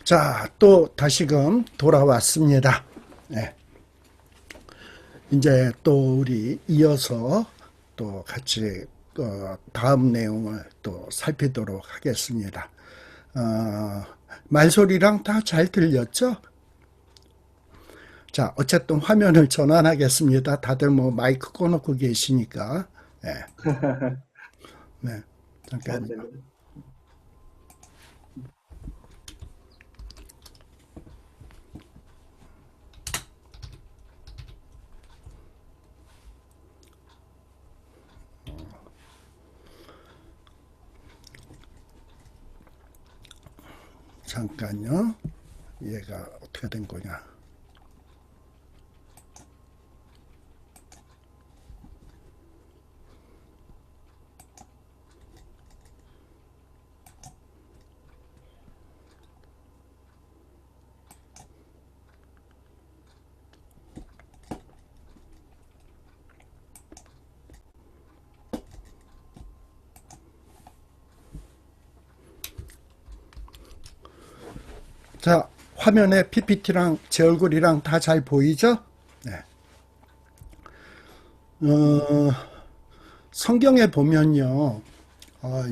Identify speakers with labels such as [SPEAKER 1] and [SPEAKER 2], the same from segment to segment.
[SPEAKER 1] 자, 또 다시금 돌아왔습니다. 네. 이제 또 우리 이어서 또 같이 다음 내용을 또 살피도록 하겠습니다. 말소리랑 다 잘 들렸죠? 자, 어쨌든 화면을 전환하겠습니다. 다들 뭐 마이크 꺼놓고 계시니까. 네. 네. 잠깐만요. 잠깐요. 얘가 어떻게 된 거냐. 자, 화면에 PPT랑 제 얼굴이랑 다 잘 보이죠? 네. 성경에 보면요,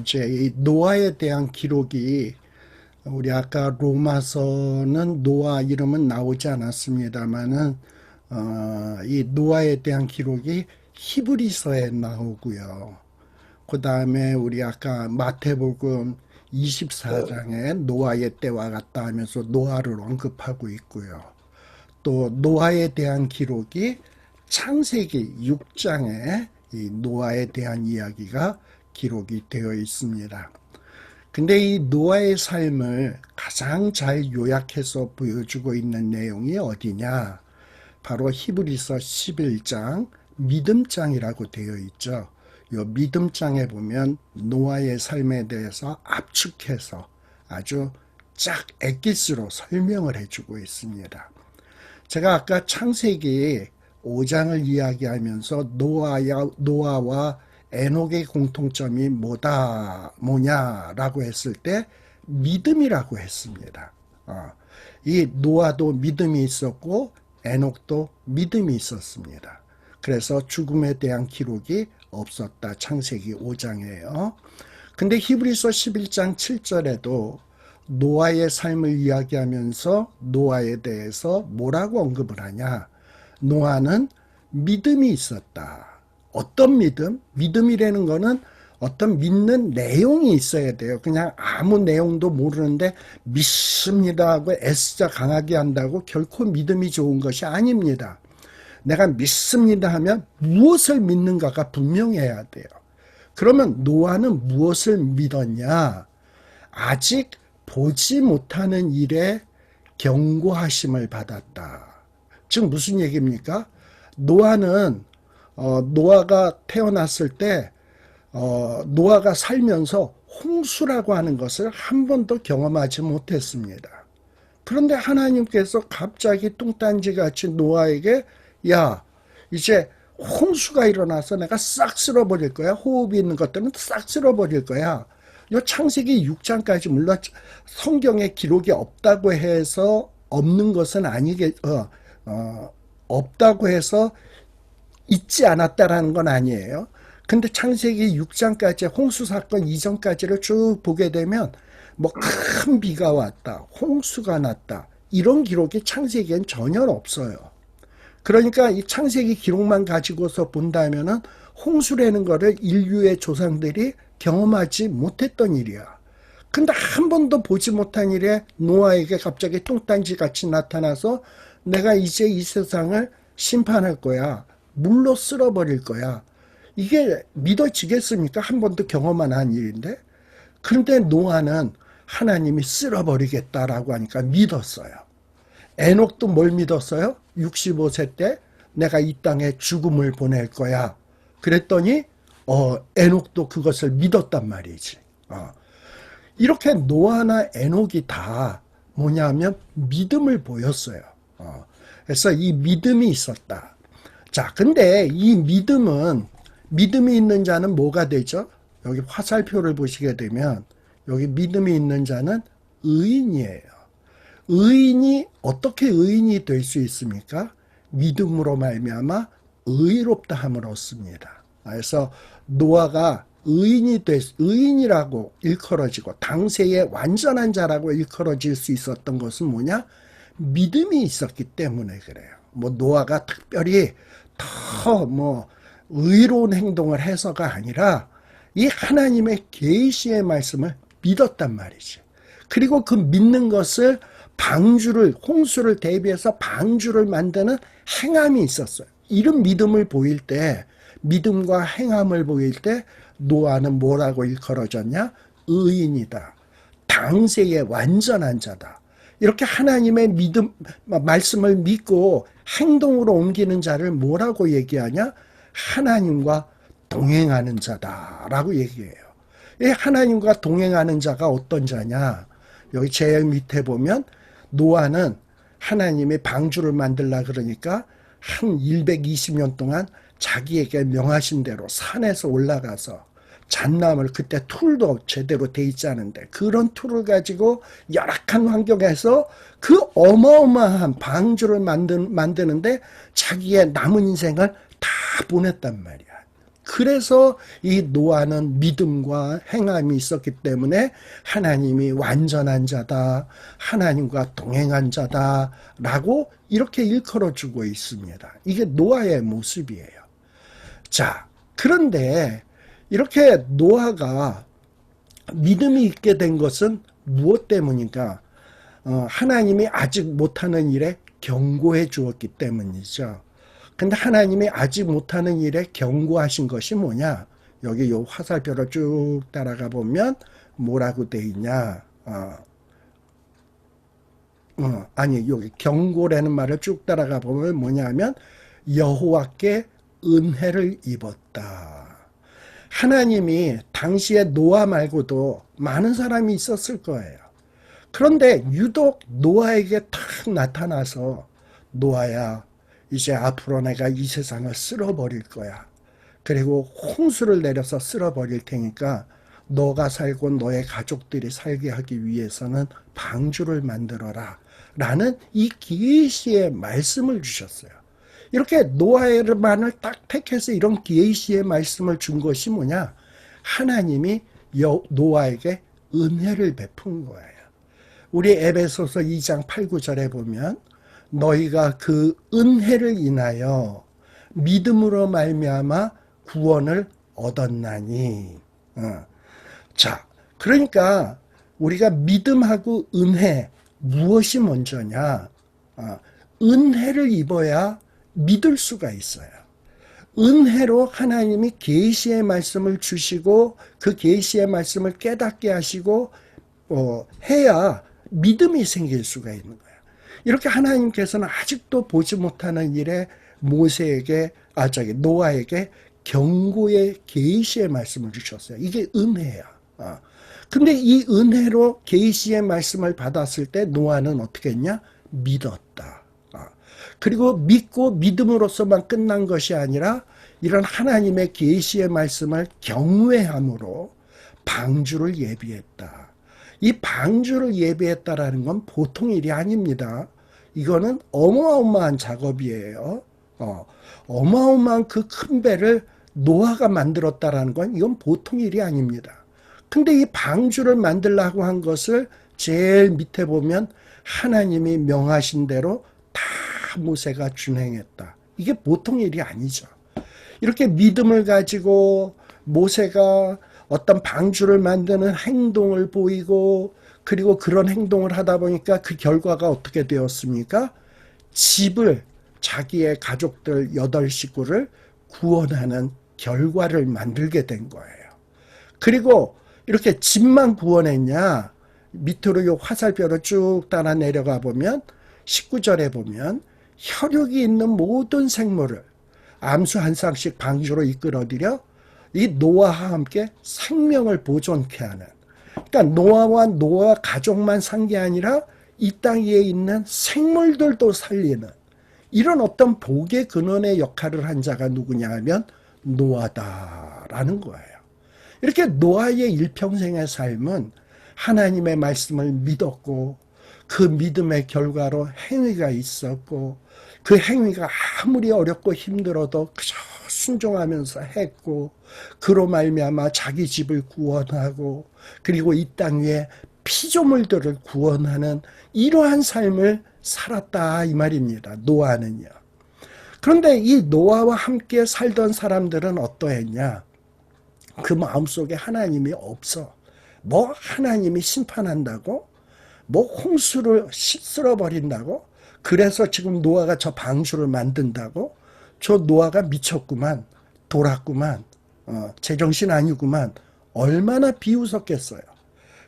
[SPEAKER 1] 이제 이 노아에 대한 기록이 우리 아까 로마서는 노아 이름은 나오지 않았습니다만은 이 노아에 대한 기록이 히브리서에 나오고요. 그 다음에 우리 아까 마태복음 24장에 노아의 때와 같다 하면서 노아를 언급하고 있고요. 또 노아에 대한 기록이 창세기 6장에 이 노아에 대한 이야기가 기록이 되어 있습니다. 근데 이 노아의 삶을 가장 잘 요약해서 보여주고 있는 내용이 어디냐? 바로 히브리서 11장 믿음장이라고 되어 있죠. 이 믿음장에 보면 노아의 삶에 대해서 압축해서 아주 쫙 엑기스로 설명을 해주고 있습니다. 제가 아까 창세기 5장을 이야기하면서 노아와 에녹의 공통점이 뭐냐라고 했을 때 믿음이라고 했습니다. 이 노아도 믿음이 있었고 에녹도 믿음이 있었습니다. 그래서 죽음에 대한 기록이 없었다. 창세기 5장이에요. 근데 히브리서 11장 7절에도 노아의 삶을 이야기하면서 노아에 대해서 뭐라고 언급을 하냐? 노아는 믿음이 있었다. 어떤 믿음? 믿음이라는 거는 어떤 믿는 내용이 있어야 돼요. 그냥 아무 내용도 모르는데 믿습니다 하고 애쓰자 강하게 한다고 결코 믿음이 좋은 것이 아닙니다. 내가 믿습니다 하면 무엇을 믿는가가 분명해야 돼요. 그러면 노아는 무엇을 믿었냐? 아직 보지 못하는 일에 경고하심을 받았다. 즉 무슨 얘기입니까? 노아는 노아가 태어났을 때 노아가 살면서 홍수라고 하는 것을 한 번도 경험하지 못했습니다. 그런데 하나님께서 갑자기 뚱딴지같이 노아에게 야, 이제 홍수가 일어나서 내가 싹 쓸어버릴 거야. 호흡이 있는 것들은 싹 쓸어버릴 거야. 요 창세기 6장까지 물론 성경에 기록이 없다고 해서 없는 것은 없다고 해서 있지 않았다라는 건 아니에요. 근데 창세기 6장까지 홍수 사건 이전까지를 쭉 보게 되면 뭐 큰 비가 왔다, 홍수가 났다 이런 기록이 창세기엔 전혀 없어요. 그러니까 이 창세기 기록만 가지고서 본다면은 홍수라는 거를 인류의 조상들이 경험하지 못했던 일이야. 근데 한 번도 보지 못한 일에 노아에게 갑자기 뚱딴지 같이 나타나서 내가 이제 이 세상을 심판할 거야. 물로 쓸어버릴 거야. 이게 믿어지겠습니까? 한 번도 경험 안 한 일인데. 그런데 노아는 하나님이 쓸어버리겠다라고 하니까 믿었어요. 에녹도 뭘 믿었어요? 65세 때 내가 이 땅에 죽음을 보낼 거야. 그랬더니 에녹도 그것을 믿었단 말이지. 이렇게 노아나 에녹이 다 뭐냐면 믿음을 보였어요. 그래서 이 믿음이 있었다. 자, 근데 이 믿음이 있는 자는 뭐가 되죠? 여기 화살표를 보시게 되면 여기 믿음이 있는 자는 의인이에요. 의인이 어떻게 의인이 될 수 있습니까? 믿음으로 말미암아 의롭다 함을 얻습니다. 그래서 노아가 의인이라고 일컬어지고 당세의 완전한 자라고 일컬어질 수 있었던 것은 뭐냐? 믿음이 있었기 때문에 그래요. 뭐 노아가 특별히 더 뭐 의로운 행동을 해서가 아니라 이 하나님의 계시의 말씀을 믿었단 말이지. 그리고 그 믿는 것을 홍수를 대비해서 방주를 만드는 행함이 있었어요. 이런 믿음을 보일 때, 믿음과 행함을 보일 때 노아는 뭐라고 일컬어졌냐? 의인이다. 당세의 완전한 자다. 이렇게 하나님의 말씀을 믿고 행동으로 옮기는 자를 뭐라고 얘기하냐? 하나님과 동행하는 자다라고 얘기해요. 이 하나님과 동행하는 자가 어떤 자냐? 여기 제일 밑에 보면 노아는 하나님이 방주를 만들라 그러니까 한 120년 동안 자기에게 명하신 대로 산에서 올라가서 잣나무를, 그때 툴도 제대로 돼 있지 않은데 그런 툴을 가지고 열악한 환경에서 그 어마어마한 방주를 만드는데 자기의 남은 인생을 다 보냈단 말이야. 그래서 이 노아는 믿음과 행함이 있었기 때문에 하나님이 완전한 자다, 하나님과 동행한 자다라고 이렇게 일컬어주고 있습니다. 이게 노아의 모습이에요. 자, 그런데 이렇게 노아가 믿음이 있게 된 것은 무엇 때문인가? 하나님이 아직 못하는 일에 경고해 주었기 때문이죠. 근데 하나님이 아직 못하는 일에 경고하신 것이 뭐냐? 여기 요 화살표를 쭉 따라가 보면 뭐라고 돼 있냐? 아니, 여기 경고라는 말을 쭉 따라가 보면 뭐냐 하면 여호와께 은혜를 입었다. 하나님이 당시에 노아 말고도 많은 사람이 있었을 거예요. 그런데 유독 노아에게 탁 나타나서 노아야, 이제 앞으로 내가 이 세상을 쓸어버릴 거야. 그리고 홍수를 내려서 쓸어버릴 테니까 너가 살고 너의 가족들이 살게 하기 위해서는 방주를 만들어라. 라는 이 계시의 말씀을 주셨어요. 이렇게 노아만을 딱 택해서 이런 계시의 말씀을 준 것이 뭐냐? 하나님이 노아에게 은혜를 베푼 거예요. 우리 에베소서 2장 8, 9절에 보면 너희가 그 은혜를 인하여 믿음으로 말미암아 구원을 얻었나니. 자, 그러니까 우리가 믿음하고 은혜 무엇이 먼저냐? 은혜를 입어야 믿을 수가 있어요. 은혜로 하나님이 계시의 말씀을 주시고 그 계시의 말씀을 깨닫게 하시고 해야 믿음이 생길 수가 있는 거예요. 이렇게 하나님께서는 아직도 보지 못하는 일에 노아에게 경고의 계시의 말씀을 주셨어요. 이게 은혜야. 근데 이 은혜로 계시의 말씀을 받았을 때 노아는 어떻게 했냐? 믿었다. 그리고 믿고 믿음으로서만 끝난 것이 아니라 이런 하나님의 계시의 말씀을 경외함으로 방주를 예비했다. 이 방주를 예비했다라는 건 보통 일이 아닙니다. 이거는 어마어마한 작업이에요. 어마어마한 그 큰 배를 노아가 만들었다라는 건 이건 보통 일이 아닙니다. 근데 이 방주를 만들려고 한 것을 제일 밑에 보면 하나님이 명하신 대로 다 모세가 준행했다. 이게 보통 일이 아니죠. 이렇게 믿음을 가지고 모세가 어떤 방주를 만드는 행동을 보이고 그리고 그런 행동을 하다 보니까 그 결과가 어떻게 되었습니까? 집을 자기의 가족들 8식구를 구원하는 결과를 만들게 된 거예요. 그리고 이렇게 집만 구원했냐? 밑으로 요 화살표를 쭉 따라 내려가 보면 19절에 보면 혈육이 있는 모든 생물을 암수 한 쌍씩 방주로 이끌어들여 이 노아와 함께 생명을 보존케 하는, 그러니까 노아와 노아 가족만 산 게 아니라 이 땅 위에 있는 생물들도 살리는 이런 어떤 복의 근원의 역할을 한 자가 누구냐 하면 노아다라는 거예요. 이렇게 노아의 일평생의 삶은 하나님의 말씀을 믿었고 그 믿음의 결과로 행위가 있었고 그 행위가 아무리 어렵고 힘들어도 그저 순종하면서 했고 그로 말미암아 자기 집을 구원하고 그리고 이 땅 위에 피조물들을 구원하는 이러한 삶을 살았다 이 말입니다. 노아는요. 그런데 이 노아와 함께 살던 사람들은 어떠했냐? 그 마음속에 하나님이 없어. 뭐 하나님이 심판한다고? 뭐 홍수를 쓸어버린다고? 그래서 지금 노아가 저 방주를 만든다고? 저 노아가 미쳤구만. 돌았구만. 제정신 아니구만. 얼마나 비웃었겠어요.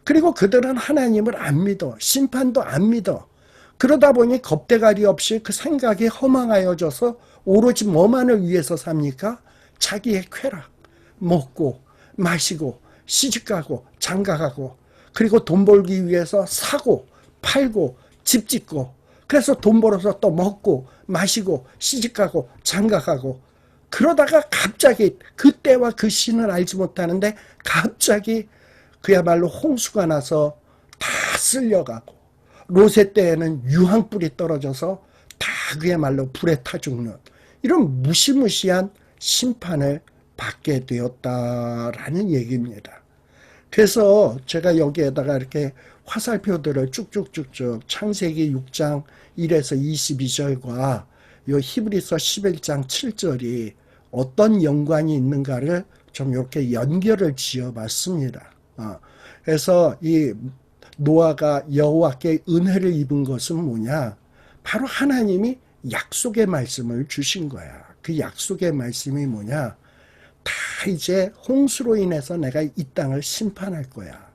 [SPEAKER 1] 그리고 그들은 하나님을 안 믿어. 심판도 안 믿어. 그러다 보니 겁대가리 없이 그 생각이 허망하여져서 오로지 뭐만을 위해서 삽니까? 자기의 쾌락. 먹고 마시고 시집가고 장가가고 그리고 돈 벌기 위해서 사고 팔고 집 짓고 그래서 돈 벌어서 또 먹고 마시고 시집가고 장가가고 그러다가 갑자기 그때와 그 신을 알지 못하는데 갑자기 그야말로 홍수가 나서 다 쓸려가고 롯의 때에는 유황불이 떨어져서 다 그야말로 불에 타 죽는 이런 무시무시한 심판을 받게 되었다라는 얘기입니다. 그래서 제가 여기에다가 이렇게 화살표들을 쭉쭉쭉쭉 창세기 6장 1에서 22절과 요 히브리서 11장 7절이 어떤 연관이 있는가를 좀 이렇게 연결을 지어봤습니다. 그래서 이 노아가 여호와께 은혜를 입은 것은 뭐냐? 바로 하나님이 약속의 말씀을 주신 거야. 그 약속의 말씀이 뭐냐? 다 이제 홍수로 인해서 내가 이 땅을 심판할 거야.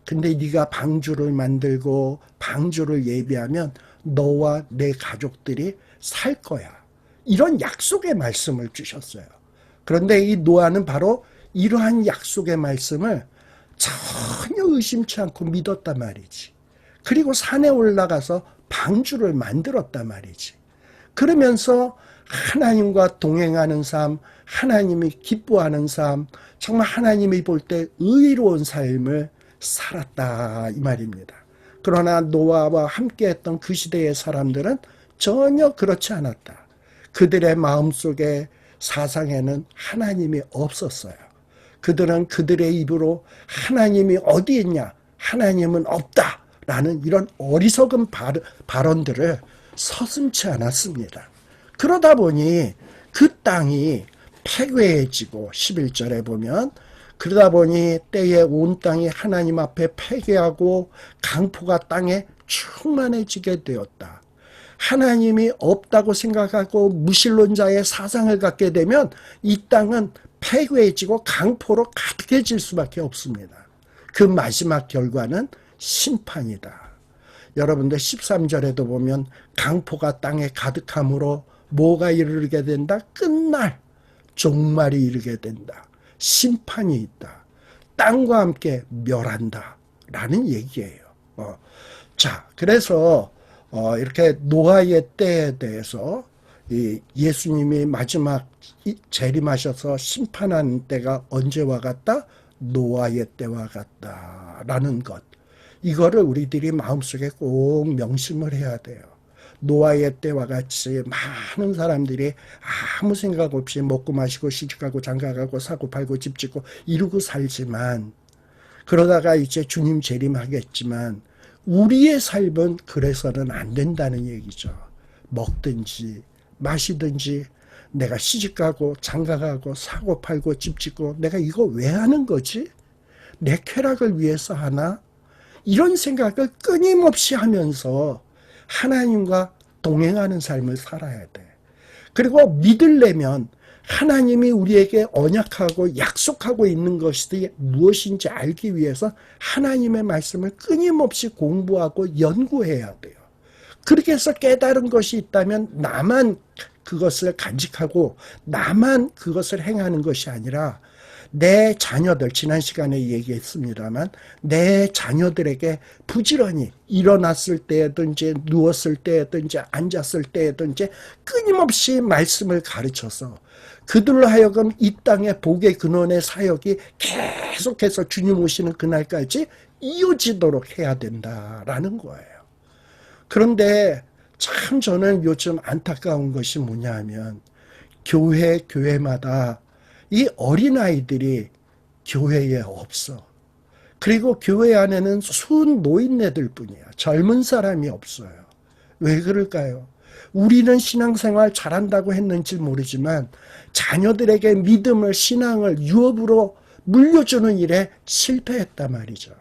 [SPEAKER 1] 근데 네가 방주를 만들고 방주를 예비하면 너와 내 가족들이 살 거야. 이런 약속의 말씀을 주셨어요. 그런데 이 노아는 바로 이러한 약속의 말씀을 전혀 의심치 않고 믿었단 말이지. 그리고 산에 올라가서 방주를 만들었단 말이지. 그러면서 하나님과 동행하는 삶, 하나님이 기뻐하는 삶, 정말 하나님이 볼 때 의로운 삶을 살았다 이 말입니다. 그러나 노아와 함께했던 그 시대의 사람들은 전혀 그렇지 않았다. 그들의 마음속에 사상에는 하나님이 없었어요. 그들은 그들의 입으로 하나님이 어디 있냐? 하나님은 없다. 라는 이런 어리석은 발언들을 서슴지 않았습니다. 그러다 보니 그 땅이 패괴해지고 11절에 보면 그러다 보니 때에 온 땅이 하나님 앞에 패괴하고 강포가 땅에 충만해지게 되었다. 하나님이 없다고 생각하고 무신론자의 사상을 갖게 되면 이 땅은 패괴해지고 강포로 가득해질 수밖에 없습니다. 그 마지막 결과는 심판이다. 여러분들 13절에도 보면 강포가 땅에 가득함으로 뭐가 이르게 된다? 끝날 종말이 이르게 된다. 심판이 있다. 땅과 함께 멸한다. 라는 얘기예요. 자, 그래서 이렇게 노아의 때에 대해서 예수님이 마지막 재림하셔서 심판하는 때가 언제와 같다? 노아의 때와 같다라는 것. 이거를 우리들이 마음속에 꼭 명심을 해야 돼요. 노아의 때와 같이 많은 사람들이 아무 생각 없이 먹고 마시고 시집가고 장가가고 사고 팔고 집 짓고 이루고 살지만 그러다가 이제 주님 재림하겠지만 우리의 삶은 그래서는 안 된다는 얘기죠. 먹든지 마시든지 내가 시집가고 장가가고 사고 팔고 집 짓고 내가 이거 왜 하는 거지? 내 쾌락을 위해서 하나? 이런 생각을 끊임없이 하면서 하나님과 동행하는 삶을 살아야 돼. 그리고 믿으려면 하나님이 우리에게 언약하고 약속하고 있는 것이 무엇인지 알기 위해서 하나님의 말씀을 끊임없이 공부하고 연구해야 돼요. 그렇게 해서 깨달은 것이 있다면 나만 그것을 간직하고 나만 그것을 행하는 것이 아니라 내 자녀들, 지난 시간에 얘기했습니다만 내 자녀들에게 부지런히 일어났을 때든지 누웠을 때든지 앉았을 때든지 끊임없이 말씀을 가르쳐서 그들로 하여금 이 땅의 복의 근원의 사역이 계속해서 주님 오시는 그날까지 이어지도록 해야 된다라는 거예요. 그런데 참 저는 요즘 안타까운 것이 뭐냐 하면 교회마다 이 어린아이들이 교회에 없어. 그리고 교회 안에는 순 노인네들 뿐이야. 젊은 사람이 없어요. 왜 그럴까요? 우리는 신앙생활 잘한다고 했는지 모르지만 자녀들에게 믿음을, 신앙을 유업으로 물려주는 일에 실패했단 말이죠.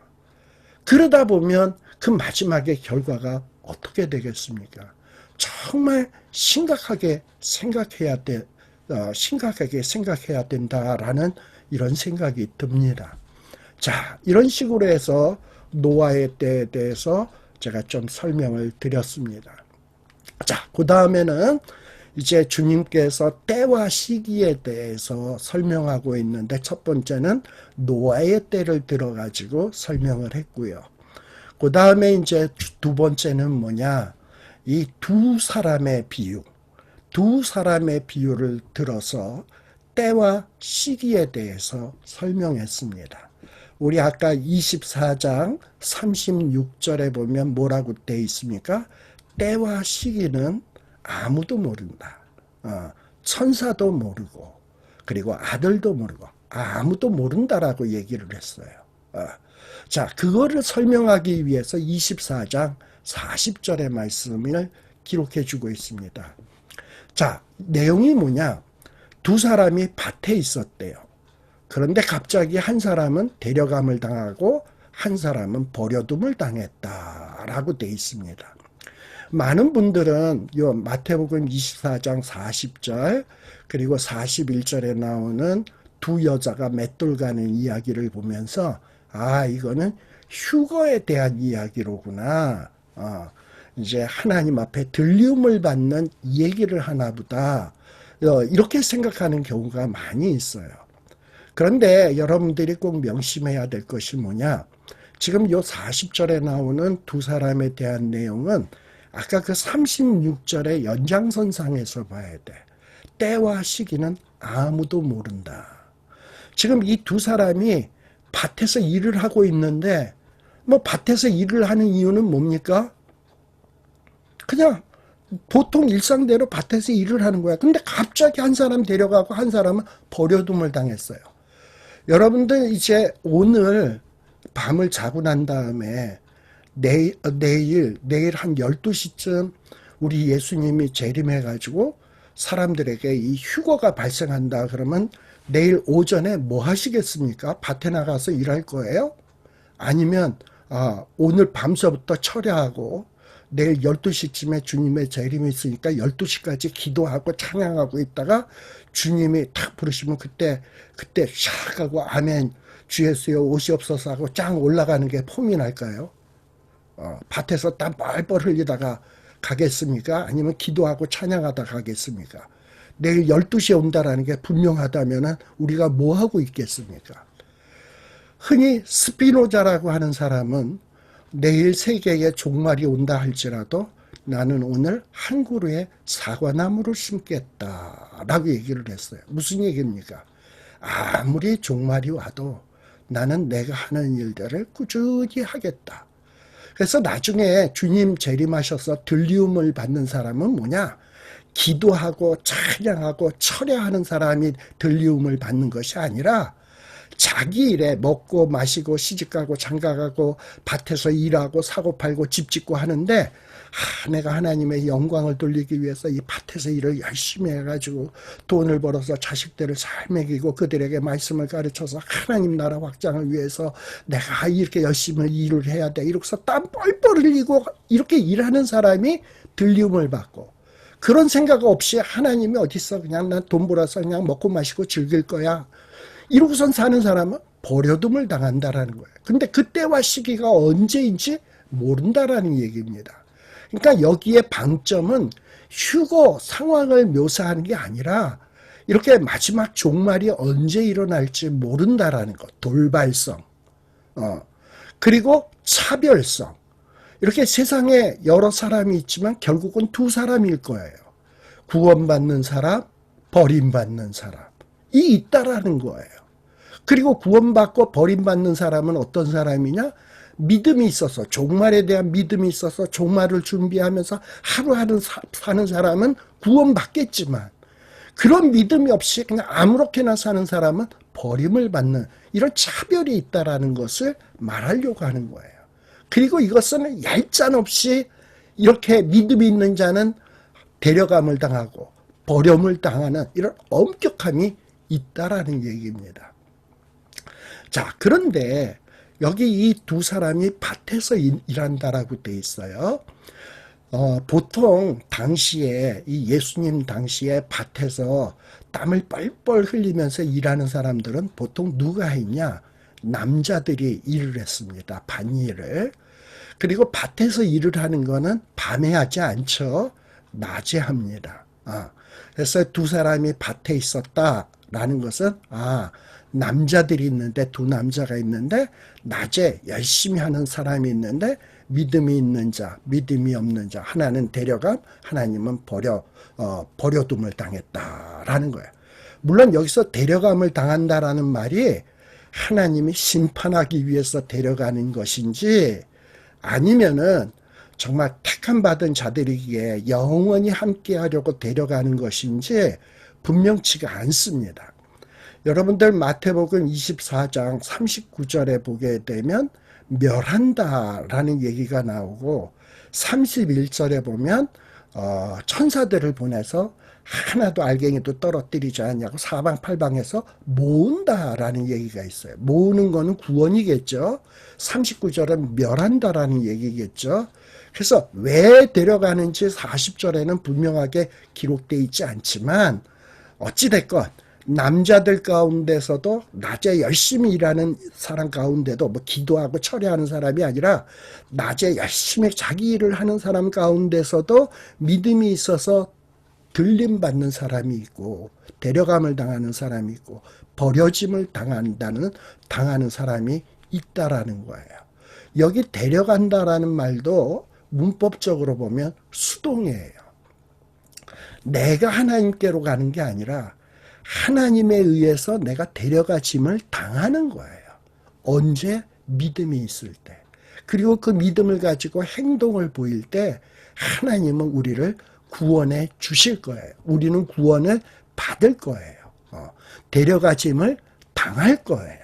[SPEAKER 1] 그러다 보면 그 마지막의 결과가 어떻게 되겠습니까? 정말 심각하게 생각해야 된다라는 이런 생각이 듭니다. 자, 이런 식으로 해서 노아의 때에 대해서 제가 좀 설명을 드렸습니다. 자, 그 다음에는 이제 주님께서 때와 시기에 대해서 설명하고 있는데 첫 번째는 노아의 때를 들어가지고 설명을 했고요. 그 다음에 이제 두 번째는 뭐냐? 이 두 사람의 비유. 두 사람의 비유를 들어서 때와 시기에 대해서 설명했습니다. 우리 아까 24장 36절에 보면 뭐라고 돼 있습니까? 때와 시기는 아무도 모른다. 천사도 모르고 그리고 아들도 모르고 아무도 모른다라고 얘기를 했어요. 자, 그거를 설명하기 위해서 24장 40절의 말씀을 기록해 주고 있습니다. 자, 내용이 뭐냐? 두 사람이 밭에 있었대요. 그런데 갑자기 한 사람은 데려감을 당하고 한 사람은 버려둠을 당했다라고 돼 있습니다. 많은 분들은 요 마태복음 24장 40절 그리고 41절에 나오는 두 여자가 맷돌 가는 이야기를 보면서 이거는 휴거에 대한 이야기로구나. 이제 하나님 앞에 들림을 받는 얘기를 하나 보다. 이렇게 생각하는 경우가 많이 있어요. 그런데 여러분들이 꼭 명심해야 될 것이 뭐냐? 지금 요 40절에 나오는 두 사람에 대한 내용은 아까 그 36절의 연장선상에서 봐야 돼. 때와 시기는 아무도 모른다. 지금 이 두 사람이 밭에서 일을 하고 있는데 뭐 밭에서 일을 하는 이유는 뭡니까? 그냥 보통 일상대로 밭에서 일을 하는 거야. 근데 갑자기 한 사람 데려가고 한 사람은 버려둠을 당했어요. 여러분들 이제 오늘 밤을 자고 난 다음에 내일 한 12시쯤 우리 예수님이 재림해가지고 사람들에게 이 휴거가 발생한다 그러면 내일 오전에 뭐 하시겠습니까? 밭에 나가서 일할 거예요? 아니면 오늘 밤서부터 철야하고 내일 12시쯤에 주님의 재림이 있으니까 12시까지 기도하고 찬양하고 있다가 주님이 탁 부르시면 그때 샥 하고 아멘 주 예수여 오시옵소서 하고 짱 올라가는 게 폼이 날까요? 밭에서 땀 뻘뻘 흘리다가 가겠습니까? 아니면 기도하고 찬양하다 가겠습니까? 내일 12시에 온다라는 게 분명하다면 우리가 뭐 하고 있겠습니까? 흔히 스피노자라고 하는 사람은 내일 세계에 종말이 온다 할지라도 나는 오늘 한 그루의 사과나무를 심겠다라고 얘기를 했어요. 무슨 얘기입니까? 아무리 종말이 와도 나는 내가 하는 일들을 꾸준히 하겠다. 그래서 나중에 주님 재림하셔서 들리움을 받는 사람은 뭐냐? 기도하고 찬양하고 철야하는 사람이 들리움을 받는 것이 아니라 자기 일에 먹고 마시고 시집가고 장가가고 밭에서 일하고 사고 팔고 집 짓고 하는데 내가 하나님의 영광을 돌리기 위해서 이 밭에서 일을 열심히 해가지고 돈을 벌어서 자식들을 잘 먹이고 그들에게 말씀을 가르쳐서 하나님 나라 확장을 위해서 내가 이렇게 열심히 일을 해야 돼 이러고서 땀 뻘뻘 흘리고 이렇게 일하는 사람이 들림을 받고 그런 생각 없이 하나님이 어딨어 그냥 난 돈 벌어서 그냥 먹고 마시고 즐길 거야 이러고선 사는 사람은 버려둠을 당한다라는 거예요. 근데 그때와 시기가 언제인지 모른다라는 얘기입니다. 그러니까 여기에 방점은 휴거 상황을 묘사하는 게 아니라 이렇게 마지막 종말이 언제 일어날지 모른다라는 것. 돌발성. 그리고 차별성. 이렇게 세상에 여러 사람이 있지만 결국은 두 사람일 거예요. 구원받는 사람, 버림받는 사람이 있다라는 거예요. 그리고 구원받고 버림받는 사람은 어떤 사람이냐? 믿음이 있어서, 종말에 대한 믿음이 있어서 종말을 준비하면서 하루하루 사는 사람은 구원받겠지만, 그런 믿음이 없이 그냥 아무렇게나 사는 사람은 버림을 받는 이런 차별이 있다라는 것을 말하려고 하는 거예요. 그리고 이것은 얄짤없이 이렇게 믿음이 있는 자는 데려감을 당하고 버림을 당하는 이런 엄격함이 있다라는 얘기입니다. 자, 그런데 여기 이 두 사람이 밭에서 일한다라고 돼 있어요. 보통 당시에 이 예수님 당시에 밭에서 땀을 뻘뻘 흘리면서 일하는 사람들은 보통 누가 했냐? 남자들이 일을 했습니다. 밭일을. 그리고 밭에서 일을 하는 거는 밤에 하지 않죠. 낮에 합니다. 그래서 두 사람이 밭에 있었다라는 것은 남자들이 있는데 두 남자가 있는데 낮에 열심히 하는 사람이 있는데 믿음이 있는 자, 믿음이 없는 자, 하나는 데려감, 하나님은 버려둠을 당했다라는 거예요. 물론 여기서 데려감을 당한다라는 말이 하나님이 심판하기 위해서 데려가는 것인지 아니면은 정말 택함 받은 자들에게 영원히 함께 하려고 데려가는 것인지 분명치가 않습니다. 여러분들 마태복음 24장 39절에 보게 되면 멸한다라는 얘기가 나오고 31절에 보면 천사들을 보내서 하나도 알갱이도 떨어뜨리지 않냐고 사방팔방에서 모은다라는 얘기가 있어요. 모으는 거는 구원이겠죠. 39절은 멸한다라는 얘기겠죠. 그래서 왜 데려가는지 40절에는 분명하게 기록되어 있지 않지만 어찌됐건 남자들 가운데서도 낮에 열심히 일하는 사람 가운데도 뭐 기도하고 철회하는 사람이 아니라 낮에 열심히 자기 일을 하는 사람 가운데서도 믿음이 있어서 들림받는 사람이 있고 데려감을 당하는 사람이 있고 버려짐을 당하는 사람이 있다라는 거예요. 여기 데려간다라는 말도 문법적으로 보면 수동이에요. 내가 하나님께로 가는 게 아니라 하나님에 의해서 내가 데려가짐을 당하는 거예요. 언제? 믿음이 있을 때. 그리고 그 믿음을 가지고 행동을 보일 때 하나님은 우리를 구원해 주실 거예요. 우리는 구원을 받을 거예요. 데려가짐을 당할 거예요.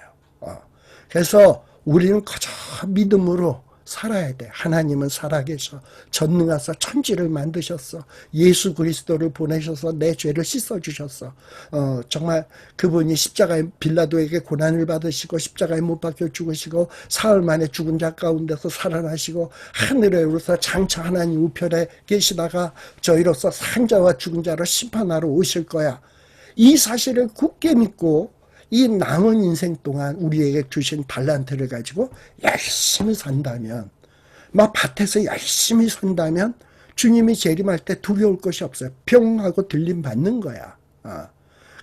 [SPEAKER 1] 그래서 우리는 그저 믿음으로 살아야 돼. 하나님은 살아계셔. 전능하사 천지를 만드셨어. 예수 그리스도를 보내셔서 내 죄를 씻어주셨어. 정말 그분이 십자가에 빌라도에게 고난을 받으시고 십자가에 못 박혀 죽으시고 사흘 만에 죽은 자 가운데서 살아나시고 하늘에 오르사 장차 하나님 우편에 계시다가 저희로서 산자와 죽은 자를 심판하러 오실 거야. 이 사실을 굳게 믿고 이 남은 인생 동안 우리에게 주신 달란트를 가지고 열심히 산다면, 막 밭에서 열심히 산다면 주님이 재림할 때 두려울 것이 없어요. 평 하고 들림 받는 거야.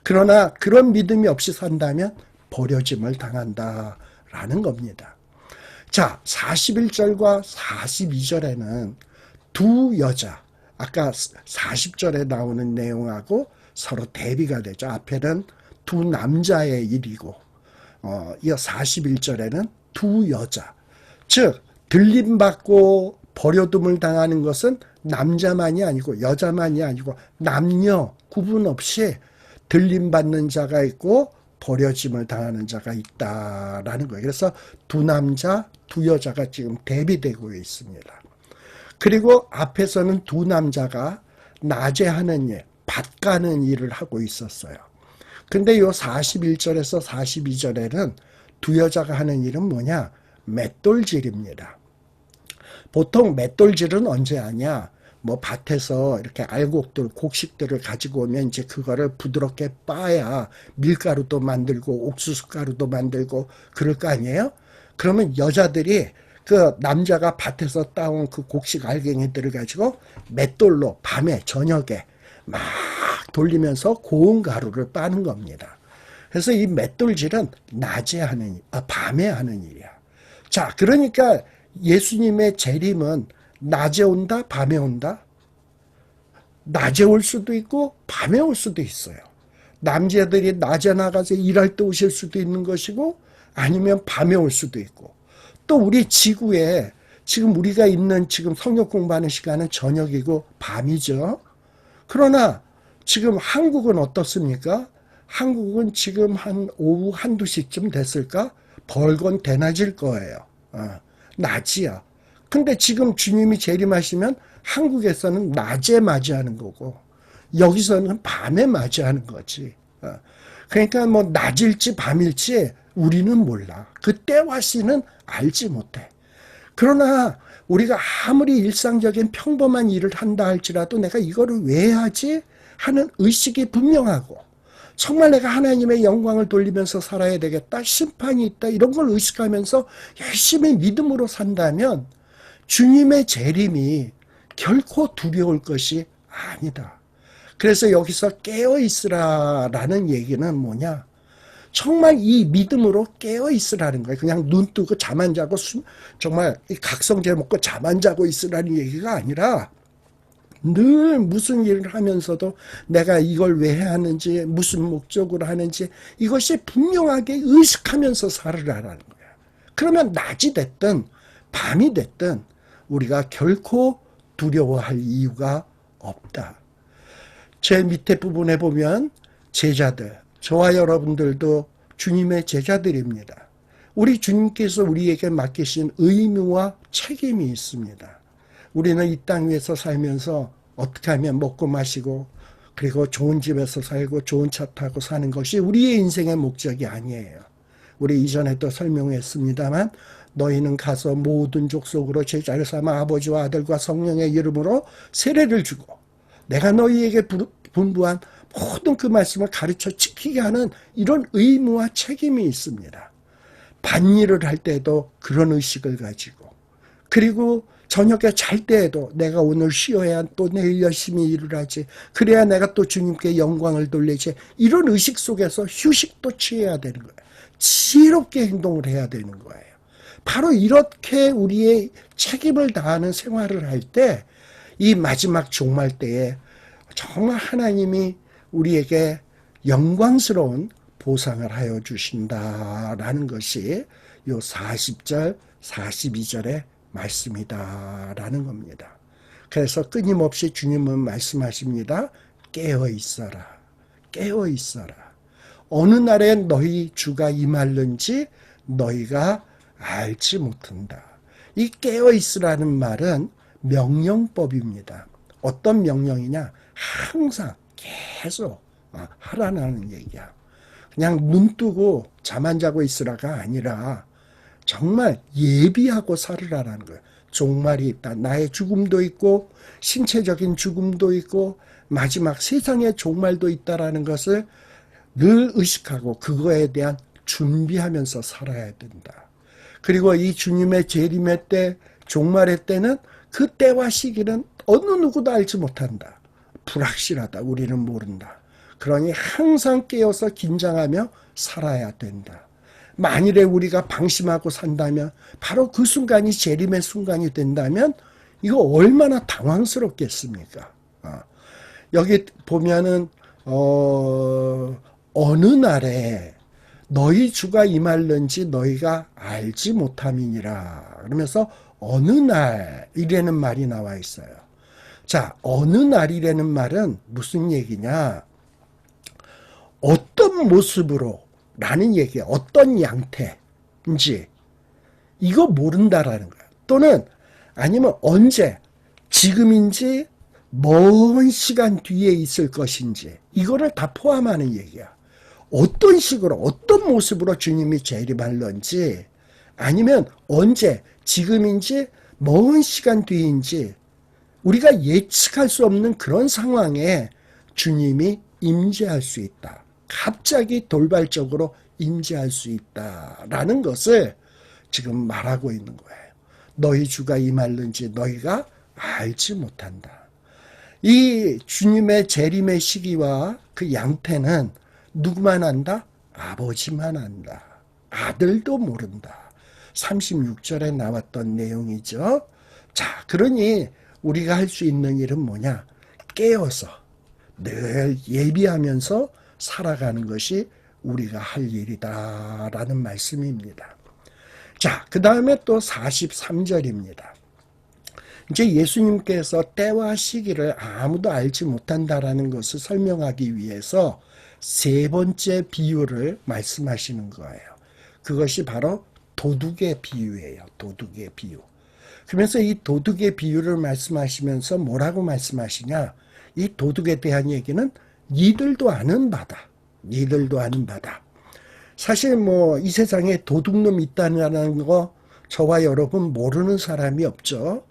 [SPEAKER 1] 그러나 그런 믿음이 없이 산다면 버려짐을 당한다라는 겁니다. 자, 41절과 42절에는 두 여자, 아까 40절에 나오는 내용하고 서로 대비가 되죠. 앞에는 두 남자의 일이고 이어 41절에는 두 여자, 즉 들림받고 버려둠을 당하는 것은 남자만이 아니고 여자만이 아니고 남녀 구분 없이 들림받는 자가 있고 버려짐을 당하는 자가 있다라는 거예요. 그래서 두 남자 두 여자가 지금 대비되고 있습니다. 그리고 앞에서는 두 남자가 낮에 하는 일, 밭 가는 일을 하고 있었어요. 근데 요 41절에서 42절에는 두 여자가 하는 일은 뭐냐? 맷돌질입니다. 보통 맷돌질은 언제 하냐? 뭐 밭에서 이렇게 알곡들, 곡식들을 가지고 오면 이제 그거를 부드럽게 빻아야 밀가루도 만들고 옥수수가루도 만들고 그럴 거 아니에요? 그러면 여자들이 그 남자가 밭에서 따온 그 곡식 알갱이들을 가지고 맷돌로 밤에 저녁에 막 돌리면서 고운 가루를 빠는 겁니다. 그래서 이 맷돌질은 낮에 하는, 밤에 하는 일이야. 자, 그러니까 예수님의 재림은 낮에 온다, 밤에 온다? 낮에 올 수도 있고, 밤에 올 수도 있어요. 남자들이 낮에 나가서 일할 때 오실 수도 있는 것이고, 아니면 밤에 올 수도 있고, 또 우리 지구에 지금 우리가 있는 지금 성경 공부하는 시간은 저녁이고 밤이죠. 그러나 지금 한국은 어떻습니까? 한국은 지금 한 오후 한두 시쯤 됐을까? 벌건 대낮일 거예요. 낮이야. 근데 지금 주님이 재림하시면 한국에서는 낮에 맞이하는 거고 여기서는 밤에 맞이하는 거지. 그러니까 뭐 낮일지 밤일지 우리는 몰라. 그 때와 시는 알지 못해. 그러나 우리가 아무리 일상적인 평범한 일을 한다 할지라도 내가 이거를 왜 하지? 하는 의식이 분명하고 정말 내가 하나님의 영광을 돌리면서 살아야 되겠다. 심판이 있다. 이런 걸 의식하면서 열심히 믿음으로 산다면 주님의 재림이 결코 두려울 것이 아니다. 그래서 여기서 깨어있으라라는 얘기는 뭐냐? 정말 이 믿음으로 깨어있으라는 거예요. 그냥 눈 뜨고 잠 안 자고 정말 각성제 먹고 잠 안 자고 있으라는 얘기가 아니라 늘 무슨 일을 하면서도 내가 이걸 왜 해야 하는지 무슨 목적으로 하는지 이것이 분명하게 의식하면서 살으라는 거예요. 그러면 낮이 됐든 밤이 됐든 우리가 결코 두려워할 이유가 없다. 제 밑에 부분에 보면 제자들, 저와 여러분들도 주님의 제자들입니다. 우리 주님께서 우리에게 맡기신 의무와 책임이 있습니다. 우리는 이 땅 위에서 살면서 어떻게 하면 먹고 마시고 그리고 좋은 집에서 살고 좋은 차 타고 사는 것이 우리의 인생의 목적이 아니에요. 우리 이전에도 설명했습니다만 너희는 가서 모든 족속으로 제자를 삼아 아버지와 아들과 성령의 이름으로 세례를 주고 내가 너희에게 분부한 모든 그 말씀을 가르쳐 지키게 하는 이런 의무와 책임이 있습니다. 밭일을 할 때도 그런 의식을 가지고 그리고 저녁에 잘 때에도 내가 오늘 쉬어야 또 내일 열심히 일을 하지 그래야 내가 또 주님께 영광을 돌리지 이런 의식 속에서 휴식도 취해야 되는 거예요. 지혜롭게 행동을 해야 되는 거예요. 바로 이렇게 우리의 책임을 다하는 생활을 할 때 이 마지막 종말 때에 정말 하나님이 우리에게 영광스러운 보상을 하여 주신다라는 것이 요 40절, 42절의 말씀이다라는 겁니다. 그래서 끊임없이 주님은 말씀하십니다. 깨어 있어라. 깨어 있어라. 어느 날에 너희 주가 임할는지 너희가 알지 못한다. 이 깨어 있으라는 말은 명령법입니다. 어떤 명령이냐? 항상 계속 하라는 얘기야. 그냥 눈 뜨고 잠 안 자고 있으라가 아니라 정말 예비하고 살으라는 거예요. 종말이 있다. 나의 죽음도 있고 신체적인 죽음도 있고 마지막 세상의 종말도 있다라는 것을 늘 의식하고 그거에 대한 준비하면서 살아야 된다. 그리고 이 주님의 재림의 때, 종말의 때는 그 때와 시기는 어느 누구도 알지 못한다. 불확실하다. 우리는 모른다. 그러니 항상 깨어서 긴장하며 살아야 된다. 만일에 우리가 방심하고 산다면 바로 그 순간이 재림의 순간이 된다면 이거 얼마나 당황스럽겠습니까? 여기 보면은 어느 날에 너희 주가 임할는지 너희가 알지 못함이니라. 그러면서 어느 날이라는 말이 나와 있어요. 자, 어느 날이라는 말은 무슨 얘기냐? 어떤 모습으로 라는 얘기야. 어떤 양태인지 이거 모른다라는 거야. 또는 아니면 언제, 지금인지 먼 시간 뒤에 있을 것인지 이거를 다 포함하는 얘기야. 어떤 식으로 어떤 모습으로 주님이 재림할런지 아니면 언제, 지금인지 먼 시간 뒤인지 우리가 예측할 수 없는 그런 상황에 주님이 임재할 수 있다. 갑자기 돌발적으로 임재할 수 있다라는 것을 지금 말하고 있는 거예요. 너희 주가 임할는지 너희가 알지 못한다. 이 주님의 재림의 시기와 그 양태는 누구만 안다? 아버지만 안다. 아들도 모른다. 36절에 나왔던 내용이죠. 자, 그러니 우리가 할 수 있는 일은 뭐냐? 깨어서 늘 예비하면서 살아가는 것이 우리가 할 일이다라는 말씀입니다. 자, 그 다음에 또 43절입니다. 이제 예수님께서 때와 시기를 아무도 알지 못한다라는 것을 설명하기 위해서 세 번째 비유를 말씀하시는 거예요. 그것이 바로 도둑의 비유예요. 도둑의 비유. 그러면서 이 도둑의 비유를 말씀하시면서 뭐라고 말씀하시냐? 이 도둑에 대한 얘기는 니들도 아는 바다. 니들도 아는 바다. 사실 뭐 이 세상에 도둑놈 있다는 거 저와 여러분 모르는 사람이 없죠.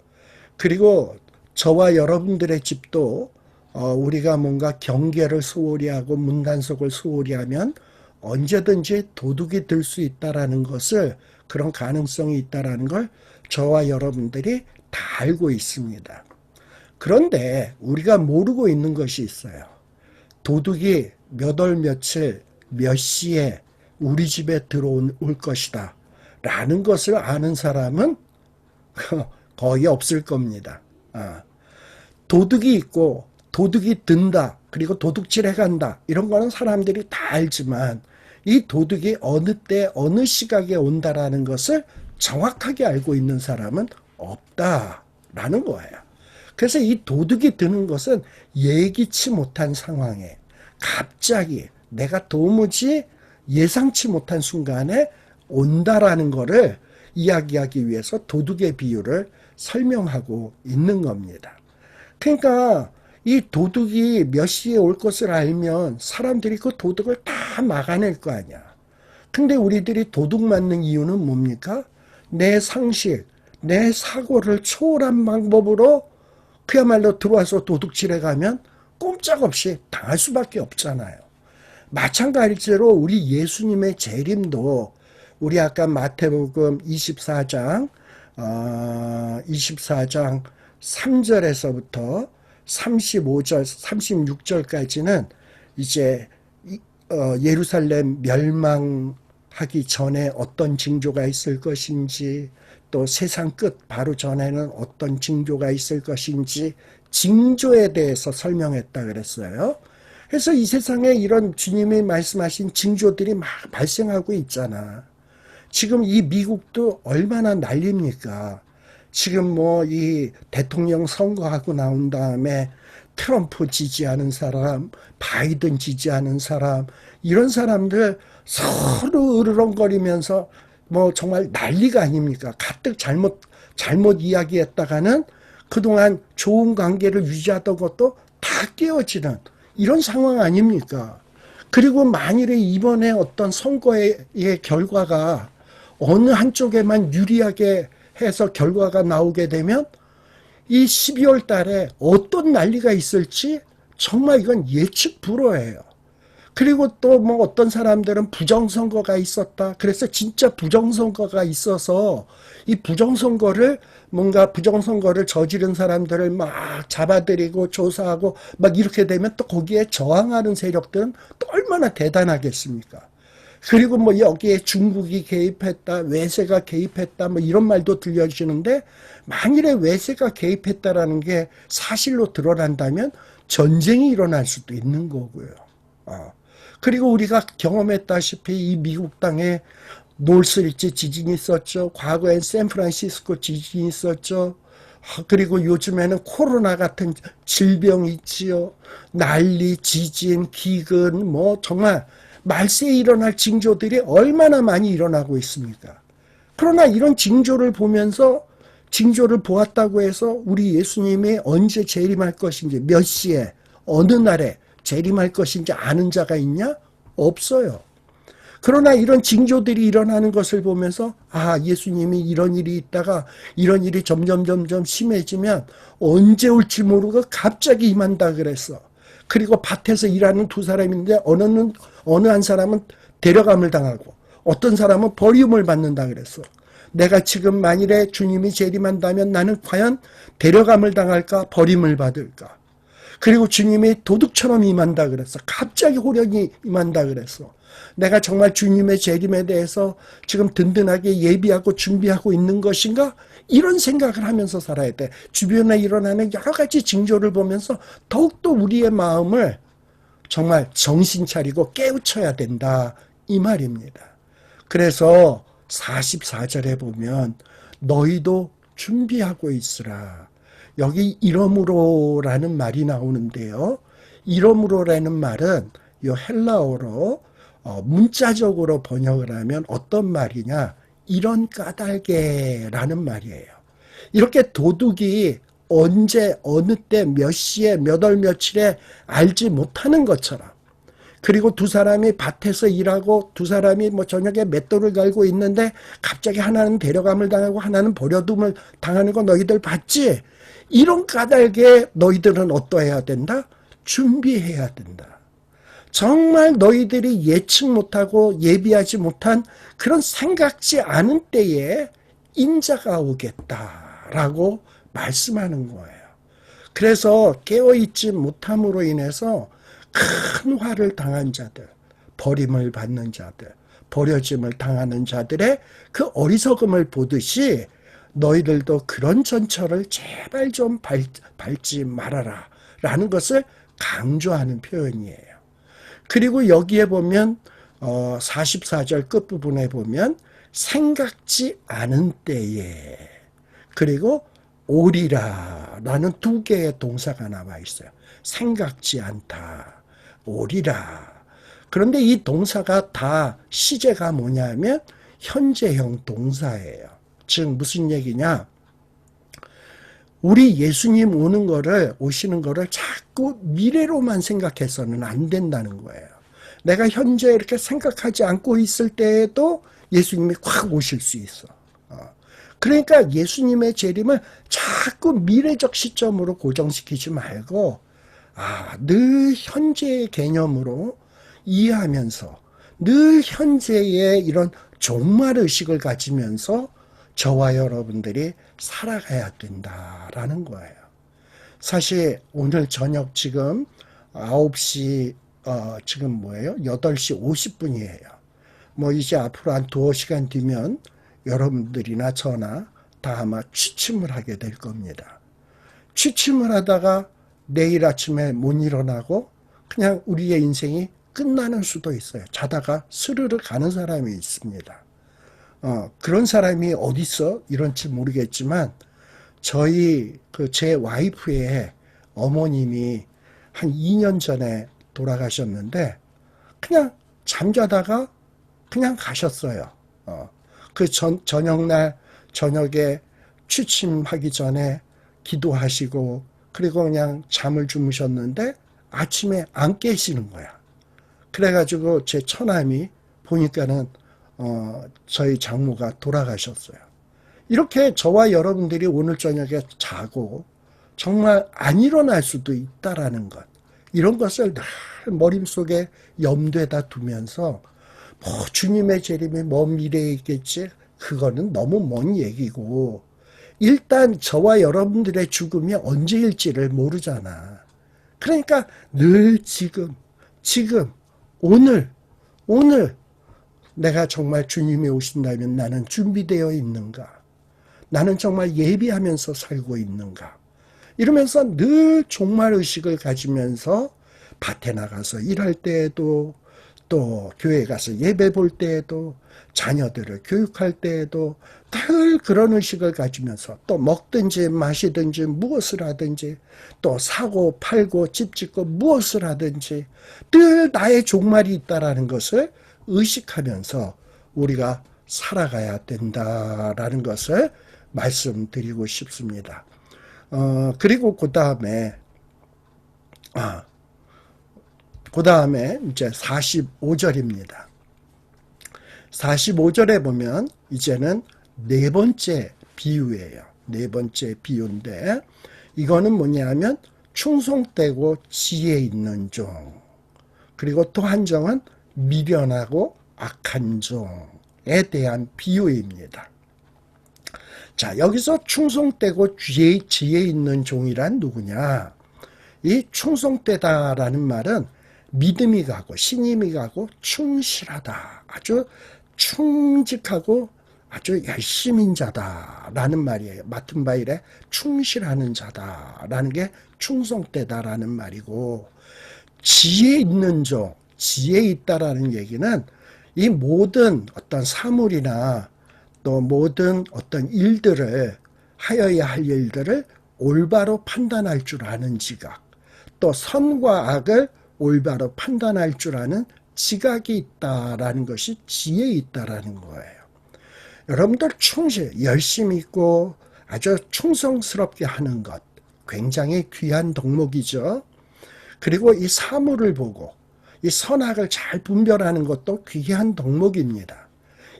[SPEAKER 1] 그리고 저와 여러분들의 집도 우리가 뭔가 경계를 소홀히 하고 문단속을 소홀히 하면 언제든지 도둑이 들 수 있다라는 것을, 그런 가능성이 있다라는 걸 저와 여러분들이 다 알고 있습니다. 그런데 우리가 모르고 있는 것이 있어요. 도둑이 몇 월 며칠 몇 시에 우리 집에 들어올 것이다 라는 것을 아는 사람은 거의 없을 겁니다. 도둑이 있고 도둑이 든다, 그리고 도둑질해 간다, 이런 거는 사람들이 다 알지만 이 도둑이 어느 때 어느 시각에 온다라는 것을 정확하게 알고 있는 사람은 없다라는 거예요. 그래서 이 도둑이 드는 것은 예기치 못한 상황에 갑자기 내가 도무지 예상치 못한 순간에 온다라는 것을 이야기하기 위해서 도둑의 비유를 설명하고 있는 겁니다. 그러니까 이 도둑이 몇 시에 올 것을 알면 사람들이 그 도둑을 다 막아낼 거 아니야. 근데 우리들이 도둑 맞는 이유는 뭡니까? 내 상식, 내 사고를 초월한 방법으로 그야말로 들어와서 도둑질해 가면 꼼짝없이 당할 수밖에 없잖아요. 마찬가지로 우리 예수님의 재림도 우리 아까 마태복음 24장 3절에서부터 35절, 36절까지는 이제 예루살렘 멸망하기 전에 어떤 징조가 있을 것인지, 또 세상 끝 바로 전에는 어떤 징조가 있을 것인지 징조에 대해서 설명했다 그랬어요. 그래서 이 세상에 이런 주님이 말씀하신 징조들이 막 발생하고 있잖아. 지금 이 미국도 얼마나 난립니까? 지금 뭐 이 대통령 선거하고 나온 다음에 트럼프 지지하는 사람, 바이든 지지하는 사람, 이런 사람들 서로 으르렁거리면서 뭐 정말 난리가 아닙니까? 가뜩 잘못 이야기했다가는 그동안 좋은 관계를 유지하던 것도 다 깨어지는 이런 상황 아닙니까? 그리고 만일에 이번에 어떤 선거의 결과가 어느 한쪽에만 유리하게 해서 결과가 나오게 되면 이 12월 달에 어떤 난리가 있을지 정말 이건 예측 불허예요. 그리고 또 뭐 어떤 사람들은 부정선거가 있었다. 그래서 진짜 부정선거가 있어서 이 부정선거를 저지른 사람들을 막 잡아들이고 조사하고 막 이렇게 되면 또 거기에 저항하는 세력들은 또 얼마나 대단하겠습니까? 그리고 뭐 여기에 중국이 개입했다, 외세가 개입했다, 뭐 이런 말도 들려지는데, 만일에 외세가 개입했다라는 게 사실로 드러난다면 전쟁이 일어날 수도 있는 거고요. 그리고 우리가 경험했다시피 이 미국 땅에 놀스리치 지진이 있었죠. 과거엔 샌프란시스코 지진이 있었죠. 그리고 요즘에는 코로나 같은 질병이 있지요. 난리, 지진, 기근, 뭐 정말 말세에 일어날 징조들이 얼마나 많이 일어나고 있습니까? 그러나 이런 징조를 보면서, 징조를 보았다고 해서 우리 예수님이 언제 재림할 것인지, 몇 시에 어느 날에 재림할 것인지 아는 자가 있냐? 없어요. 그러나 이런 징조들이 일어나는 것을 보면서 예수님이 이런 일이 있다가 이런 일이 점점 심해지면 언제 올지 모르고 갑자기 임한다 그랬어. 그리고 밭에서 일하는 두 사람인데 어느 한 사람은 데려감을 당하고 어떤 사람은 버림을 받는다 그랬어. 내가 지금 만일에 주님이 재림한다면 나는 과연 데려감을 당할까, 버림을 받을까? 그리고 주님이 도둑처럼 임한다 그랬어. 갑자기 호련히 임한다 그랬어. 내가 정말 주님의 재림에 대해서 지금 든든하게 예비하고 준비하고 있는 것인가? 이런 생각을 하면서 살아야 돼. 주변에 일어나는 여러 가지 징조를 보면서 더욱더 우리의 마음을 정말 정신 차리고 깨우쳐야 된다, 이 말입니다. 그래서 44절에 보면 너희도 준비하고 있으라. 여기 이러므로라는 말이 나오는데요. 이러므로라는 말은 이 헬라어로 문자적으로 번역을 하면 어떤 말이냐? 이런 까닭에라는 말이에요. 이렇게 도둑이 언제 어느 때 몇 시에 몇 월 며칠에 알지 못하는 것처럼, 그리고 두 사람이 밭에서 일하고 두 사람이 뭐 저녁에 맷돌을 갈고 있는데 갑자기 하나는 데려감을 당하고 하나는 버려둠을 당하는 거 너희들 봤지? 이런 까닭에 너희들은 어떠해야 된다? 준비해야 된다. 정말 너희들이 예측 못하고 예비하지 못한 그런 생각지 않은 때에 인자가 오겠다라고 말씀하는 거예요. 그래서 깨어있지 못함으로 인해서 큰 화를 당한 자들, 버림을 받는 자들, 버려짐을 당하는 자들의 그 어리석음을 보듯이 너희들도 그런 전철을 제발 좀 밟지 말아라 라는 것을 강조하는 표현이에요. 그리고 여기에 보면 44절 끝부분에 보면 생각지 않은 때에, 그리고 오리라 라는 두 개의 동사가 나와 있어요. 생각지 않다, 오리라. 그런데 이 동사가 다 시제가 뭐냐면 현재형 동사예요. 즉 무슨 얘기냐? 우리 예수님 오시는 거를 자꾸 미래로만 생각해서는 안 된다는 거예요. 내가 현재 이렇게 생각하지 않고 있을 때에도 예수님이 확 오실 수 있어. 그러니까 예수님의 재림을 자꾸 미래적 시점으로 고정시키지 말고, 늘 현재의 개념으로 이해하면서 늘 현재의 이런 종말의식을 가지면서 저와 여러분들이 살아가야 된다라는 거예요. 사실 오늘 저녁 지금 9시, 지금 뭐예요? 8시 50분이에요. 뭐 이제 앞으로 한 두어 시간 뒤면 여러분들이나 저나 다 아마 취침을 하게 될 겁니다. 취침을 하다가 내일 아침에 못 일어나고 그냥 우리의 인생이 끝나는 수도 있어요. 자다가 스르르 가는 사람이 있습니다. 그런 사람이 어딨어? 이런지 모르겠지만 저희 제 와이프의 어머님이 한 2년 전에 돌아가셨는데 그냥 잠자다가 그냥 가셨어요. 저녁날 저녁에 취침하기 전에 기도하시고 그리고 그냥 잠을 주무셨는데 아침에 안 깨시는 거야. 그래가지고 제 처남이 보니까는 저희 장모가 돌아가셨어요. 이렇게 저와 여러분들이 오늘 저녁에 자고 정말 안 일어날 수도 있다라는 것, 이런 것을 늘 머릿속에 염두에다 두면서 주님의 재림이 먼 미래에 있겠지? 그거는 너무 먼 얘기고, 일단 저와 여러분들의 죽음이 언제일지를 모르잖아. 그러니까 늘 지금, 오늘 내가 정말 주님이 오신다면 나는 준비되어 있는가? 나는 정말 예비하면서 살고 있는가? 이러면서 늘 종말의식을 가지면서 밭에 나가서 일할 때에도, 또 교회 가서 예배 볼 때에도, 자녀들을 교육할 때에도 늘 그런 의식을 가지면서 또 먹든지 마시든지 무엇을 하든지 또 사고 팔고 집 짓고 무엇을 하든지 늘 나의 종말이 있다라는 것을 의식하면서 우리가 살아가야 된다라는 것을 말씀드리고 싶습니다. 그리고 그 다음에 이제 45절입니다. 45절에 보면 이제는 네 번째 비유예요. 네 번째 비유인데 이거는 뭐냐면 충성되고 지혜 있는 종, 그리고 또 한정은 미련하고 악한 종에 대한 비유입니다. 자, 여기서 충성되고 지혜 있는 종이란 누구냐? 이 충성되다라는 말은 믿음이 가고 신임이 가고 충실하다, 아주 충직하고 아주 열심인 자다라는 말이에요. 맡은 바 일에 충실하는 자다라는 게 충성되다라는 말이고, 지혜 있는 종, 지혜 있다라는 얘기는 이 모든 어떤 사물이나 또 모든 어떤 일들을 하여야 할 일들을 올바로 판단할 줄 아는 지각, 또 선과 악을 올바로 판단할 줄 아는 지각이 있다라는 것이 지혜에 있다라는 거예요. 여러분들 열심히 있고 아주 충성스럽게 하는 것, 굉장히 귀한 덕목이죠. 그리고 이 사물을 보고 이 선악을 잘 분별하는 것도 귀한 덕목입니다.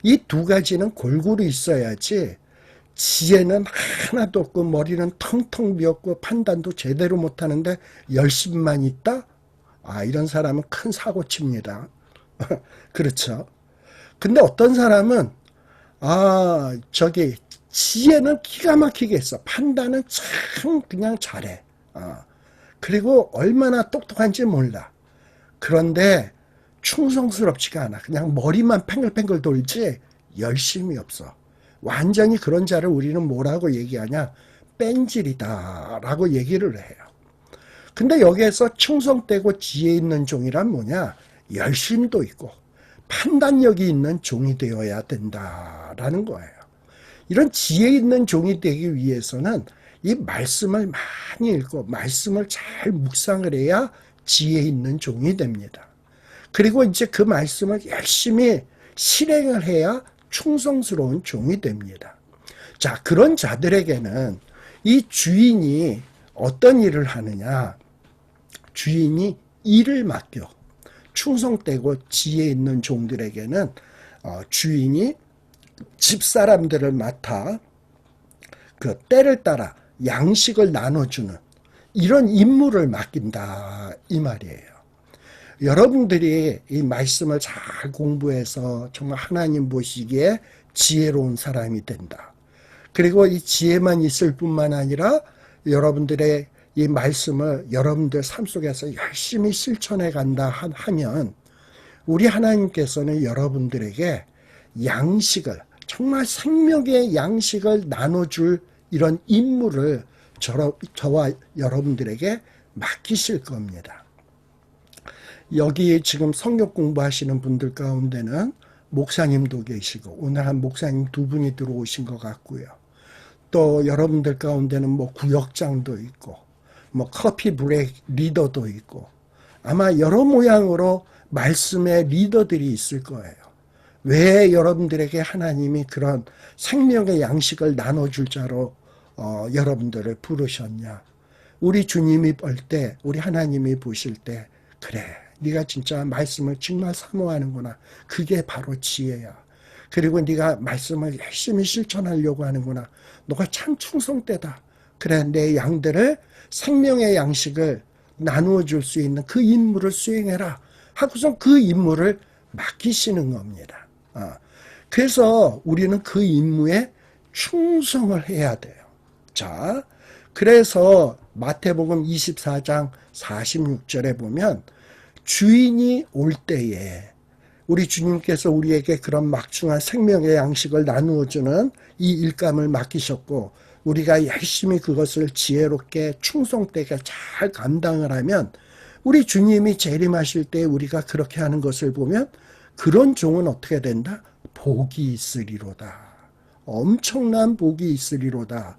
[SPEAKER 1] 이 두 가지는 골고루 있어야지 지혜는 하나도 없고 머리는 텅텅 비었고 판단도 제대로 못하는데 열심만 있다? 이런 사람은 큰 사고 칩니다. 그렇죠. 근데 어떤 사람은 저기 지혜는 기가 막히게 했어. 판단은 참 그냥 잘해. 그리고 얼마나 똑똑한지 몰라. 그런데 충성스럽지가 않아. 그냥 머리만 팽글팽글 돌지 열심이 없어. 완전히 그런 자를 우리는 뭐라고 얘기하냐? 뺀질이다 라고 얘기를 해요. 근데 여기에서 충성되고 지혜 있는 종이란 뭐냐? 열심도 있고 판단력이 있는 종이 되어야 된다라는 거예요. 이런 지혜 있는 종이 되기 위해서는 이 말씀을 많이 읽고 말씀을 잘 묵상을 해야 지혜 있는 종이 됩니다. 그리고 이제 그 말씀을 열심히 실행을 해야 충성스러운 종이 됩니다. 자, 그런 자들에게는 이 주인이 어떤 일을 하느냐? 주인이 일을 맡겨. 충성되고 지혜 있는 종들에게는 주인이 집사람들을 맡아 그 때를 따라 양식을 나눠주는 이런 임무를 맡긴다 이 말이에요. 여러분들이 이 말씀을 잘 공부해서 정말 하나님 보시기에 지혜로운 사람이 된다. 그리고 이 지혜만 있을 뿐만 아니라 여러분들의 이 말씀을 여러분들 삶 속에서 열심히 실천해 간다 하면 우리 하나님께서는 여러분들에게 양식을 정말 생명의 양식을 나눠줄 이런 임무를 저와 여러분들에게 맡기실 겁니다. 여기 지금 성경 공부하시는 분들 가운데는 목사님도 계시고 오늘 한 목사님 두 분이 들어오신 것 같고요. 또 여러분들 가운데는 뭐 구역장도 있고 뭐 커피 브레이크 리더도 있고 아마 여러 모양으로 말씀의 리더들이 있을 거예요. 왜 여러분들에게 하나님이 그런 생명의 양식을 나눠줄 자로 여러분들을 부르셨냐? 우리 주님이 볼 때, 우리 하나님이 보실 때 그래, 네가 진짜 말씀을 정말 사모하는구나. 그게 바로 지혜야. 그리고 네가 말씀을 열심히 실천하려고 하는구나. 너가 참 충성되다. 그래, 내 양들을 생명의 양식을 나누어 줄 수 있는 그 임무를 수행해라. 하고서 그 임무를 맡기시는 겁니다. 그래서 우리는 그 임무에 충성을 해야 돼요. 자, 그래서 마태복음 24장 46절에 보면 주인이 올 때에 우리 주님께서 우리에게 그런 막중한 생명의 양식을 나누어주는 이 일감을 맡기셨고 우리가 열심히 그것을 지혜롭게 충성되게 잘 감당을 하면 우리 주님이 재림하실 때 우리가 그렇게 하는 것을 보면 그런 종은 어떻게 된다? 복이 있으리로다. 엄청난 복이 있으리로다.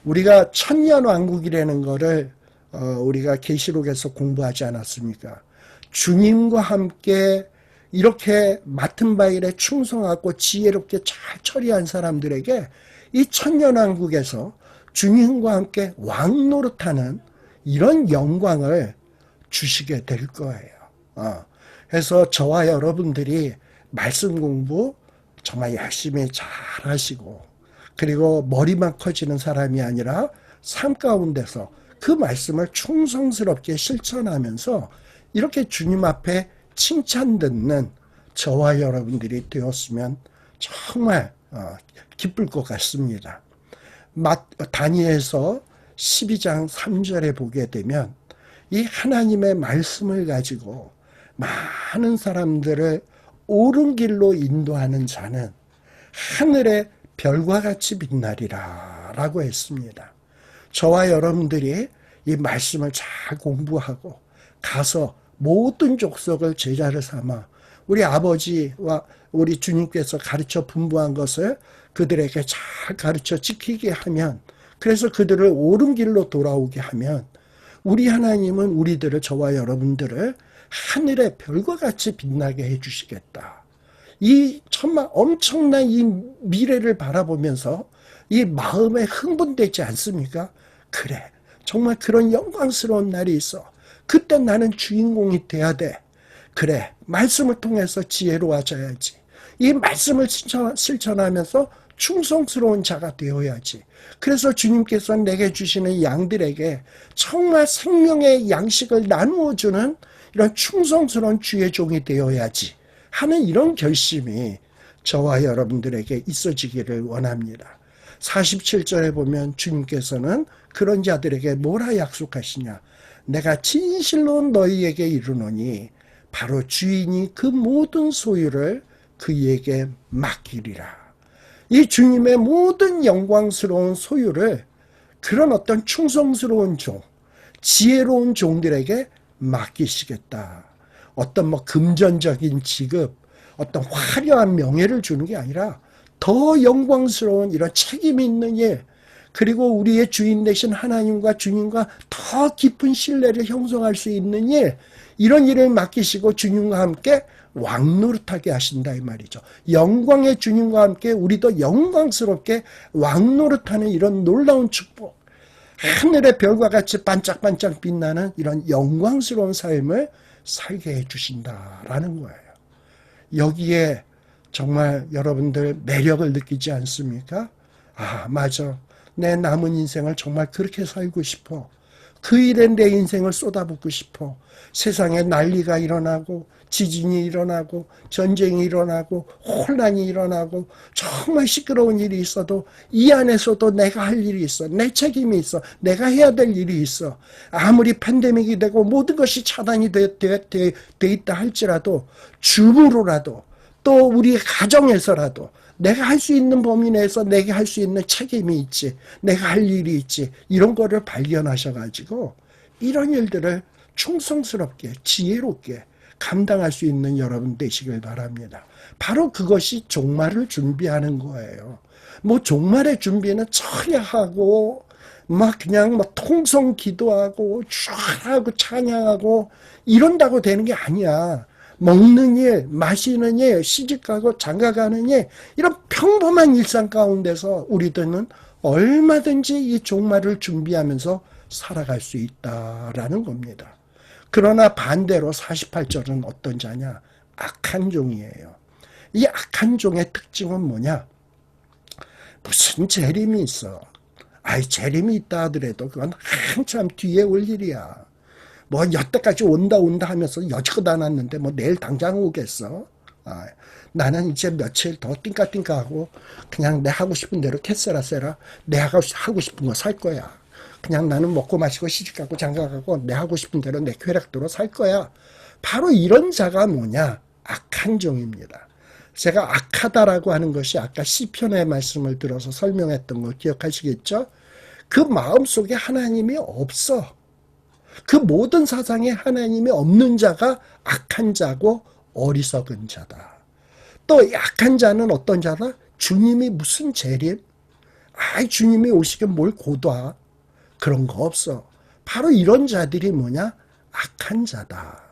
[SPEAKER 1] 우리가 천년왕국이라는 거를 우리가 계시록에서 공부하지 않았습니까? 주님과 함께 이렇게 맡은 바 일에 충성하고 지혜롭게 잘 처리한 사람들에게 이 천년왕국에서 주님과 함께 왕노릇하는 이런 영광을 주시게 될 거예요. 그래서 저와 여러분들이 말씀 공부 정말 열심히 잘 하시고 그리고 머리만 커지는 사람이 아니라 삶 가운데서 그 말씀을 충성스럽게 실천하면서 이렇게 주님 앞에 칭찬 듣는 저와 여러분들이 되었으면 정말 기쁠 것 같습니다. 다니엘서 12장 3절에 보게 되면 이 하나님의 말씀을 가지고 많은 사람들을 옳은 길로 인도하는 자는 하늘의 별과 같이 빛나리라 라고 했습니다. 저와 여러분들이 이 말씀을 잘 공부하고 가서 모든 족속을 제자를 삼아 우리 아버지와 우리 주님께서 가르쳐 분부한 것을 그들에게 잘 가르쳐 지키게 하면, 그래서 그들을 옳은 길로 돌아오게 하면 우리 하나님은 우리들을, 저와 여러분들을 하늘의 별과 같이 빛나게 해주시겠다. 이 정말 엄청난 이 미래를 바라보면서 이 마음에 흥분되지 않습니까? 그래, 정말 그런 영광스러운 날이 있어. 그때 나는 주인공이 돼야 돼. 그래, 말씀을 통해서 지혜로워져야지. 이 말씀을 실천하면서 충성스러운 자가 되어야지. 그래서 주님께서 내게 주시는 양들에게 정말 생명의 양식을 나누어주는 이런 충성스러운 주의 종이 되어야지 하는 이런 결심이 저와 여러분들에게 있어지기를 원합니다. 47절에 보면 주님께서는 그런 자들에게 뭐라 약속하시냐. 내가 진실로 너희에게 이르노니 바로 주인이 그 모든 소유를 그에게 맡기리라. 이 주님의 모든 영광스러운 소유를 그런 어떤 충성스러운 종, 지혜로운 종들에게 맡기시겠다. 어떤 뭐 금전적인 지급, 어떤 화려한 명예를 주는 게 아니라 더 영광스러운 이런 책임 있는 일, 그리고 우리의 주인 되신 하나님과 주님과 더 깊은 신뢰를 형성할 수 있는 일, 이런 일을 맡기시고 주님과 함께 왕노릇하게 하신다 이 말이죠. 영광의 주님과 함께 우리도 영광스럽게 왕노릇하는 이런 놀라운 축복, 하늘의 별과 같이 반짝반짝 빛나는 이런 영광스러운 삶을 살게 해주신다라는 거예요. 여기에 정말 여러분들 매력을 느끼지 않습니까? 아, 맞아. 내 남은 인생을 정말 그렇게 살고 싶어. 그 일에 내 인생을 쏟아붓고 싶어. 세상에 난리가 일어나고 지진이 일어나고 전쟁이 일어나고 혼란이 일어나고 정말 시끄러운 일이 있어도 이 안에서도 내가 할 일이 있어. 내 책임이 있어. 내가 해야 될 일이 있어. 아무리 팬데믹이 되고 모든 것이 차단이 돼 있다 할지라도 주부로라도 또 우리 가정에서라도 내가 할 수 있는 범위 내에서 내가 할 수 있는 책임이 있지. 내가 할 일이 있지. 이런 거를 발견하셔가지고 이런 일들을 충성스럽게 지혜롭게 감당할 수 있는 여러분 되시길 바랍니다. 바로 그것이 종말을 준비하는 거예요. 뭐 종말의 준비는 처리하고 막 그냥 막 통성 기도하고 쫙하고 찬양하고 이런다고 되는 게 아니야. 먹는 일, 마시는 일, 시집가고 장가가는 일, 이런 평범한 일상 가운데서 우리들은 얼마든지 이 종말을 준비하면서 살아갈 수 있다라는 겁니다. 그러나 반대로 48절은 어떤 자냐? 악한 종이에요. 이 악한 종의 특징은 뭐냐? 무슨 재림이 있어. 아이, 재림이 있다 하더라도 그건 한참 뒤에 올 일이야. 뭐 여태까지 온다 하면서 여지껏 안 왔는데 뭐 내일 당장 오겠어. 아, 나는 이제 며칠 더 띵까띵까하고 그냥 내 하고 싶은 대로 캐세라세라 내 하고 싶은 거 살 거야. 그냥 나는 먹고 마시고 시집가고 장가가고 내 하고 싶은 대로 내 쾌락대로 살 거야. 바로 이런 자가 뭐냐? 악한 종입니다. 제가 악하다라고 하는 것이 아까 시편의 말씀을 들어서 설명했던 거 기억하시겠죠? 그 마음속에 하나님이 없어. 그 모든 사상에 하나님이 없는 자가 악한 자고 어리석은 자다. 또 악한 자는 어떤 자다? 주님이 무슨 재림? 아이, 주님이 오시긴 뭘 고도하? 그런 거 없어. 바로 이런 자들이 뭐냐? 악한 자다.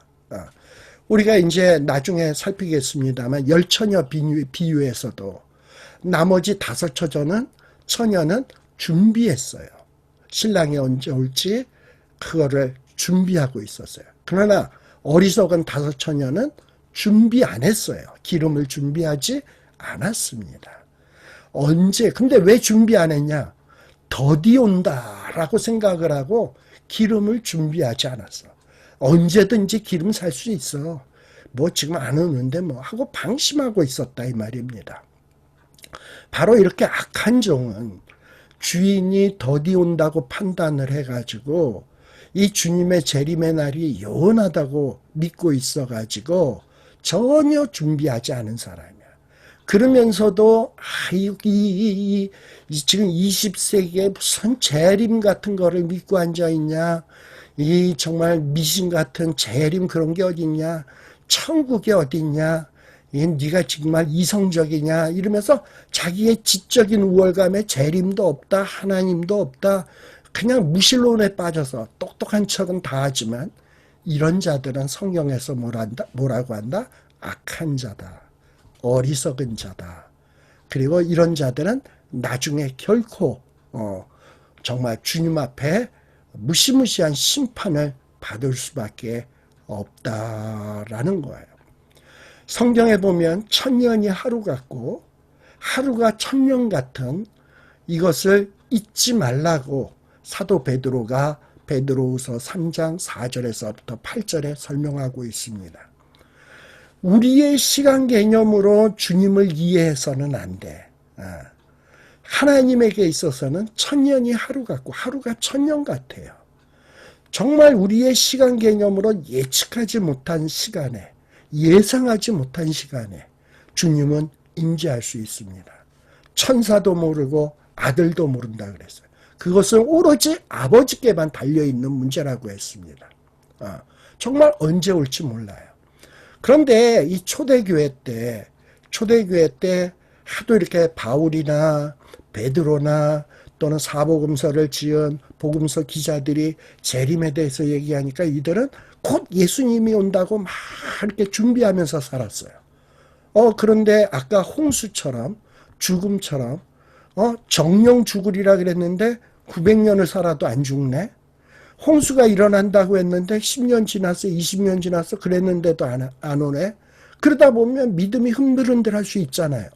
[SPEAKER 1] 우리가 이제 나중에 살피겠습니다만 열처녀 비유에서도 나머지 5처녀는 준비했어요. 신랑이 언제 올지 그거를 준비하고 있었어요. 그러나 어리석은 5처녀는 준비 안 했어요. 기름을 준비하지 않았습니다. 언제? 근데 왜 준비 안 했냐? 더디 온다라고 생각을 하고 기름을 준비하지 않았어. 언제든지 기름 살 수 있어. 뭐 지금 안 오는데 뭐 하고 방심하고 있었다 이 말입니다. 바로 이렇게 악한 종은 주인이 더디 온다고 판단을 해가지고 이 주님의 재림의 날이 요원하다고 믿고 있어가지고 전혀 준비하지 않은 사람이야. 그러면서도 지금 20세기에 무슨 재림 같은 거를 믿고 앉아있냐. 이 정말 미신 같은 재림 그런 게 어딨냐. 천국이 어딨냐. 네가 정말 이성적이냐 이러면서 자기의 지적인 우월감에 재림도 없다, 하나님도 없다, 그냥 무신론에 빠져서 똑똑한 척은 다 하지만 이런 자들은 성경에서 뭐라고 한다? 악한 자다, 어리석은 자다. 그리고 이런 자들은 나중에 결코 정말 주님 앞에 무시무시한 심판을 받을 수밖에 없다라는 거예요. 성경에 보면 천년이 하루 같고 하루가 천년 같은 이것을 잊지 말라고 사도 베드로가 베드로후서 3장 4절에서부터 8절에 설명하고 있습니다. 우리의 시간 개념으로 주님을 이해해서는 안 돼. 하나님에게 있어서는 천년이 하루 같고 하루가 천년 같아요. 정말 우리의 시간 개념으로 예측하지 못한 시간에, 예상하지 못한 시간에 주님은 임재할 수 있습니다. 천사도 모르고 아들도 모른다 그랬어요. 그것은 오로지 아버지께만 달려있는 문제라고 했습니다. 정말 언제 올지 몰라요. 그런데 이 초대교회 때 하도 이렇게 바울이나 베드로나 또는 사복음서를 지은 복음서 기자들이 재림에 대해서 얘기하니까 이들은 곧 예수님이 온다고 막 이렇게 준비하면서 살았어요. 그런데 아까 홍수처럼 죽음처럼 정령 죽으리라 그랬는데 900년을 살아도 안 죽네. 홍수가 일어난다고 했는데 10년 지났어, 20년 지났어 그랬는데도 안 오네. 그러다 보면 믿음이 흔들흔들할 수 있잖아요.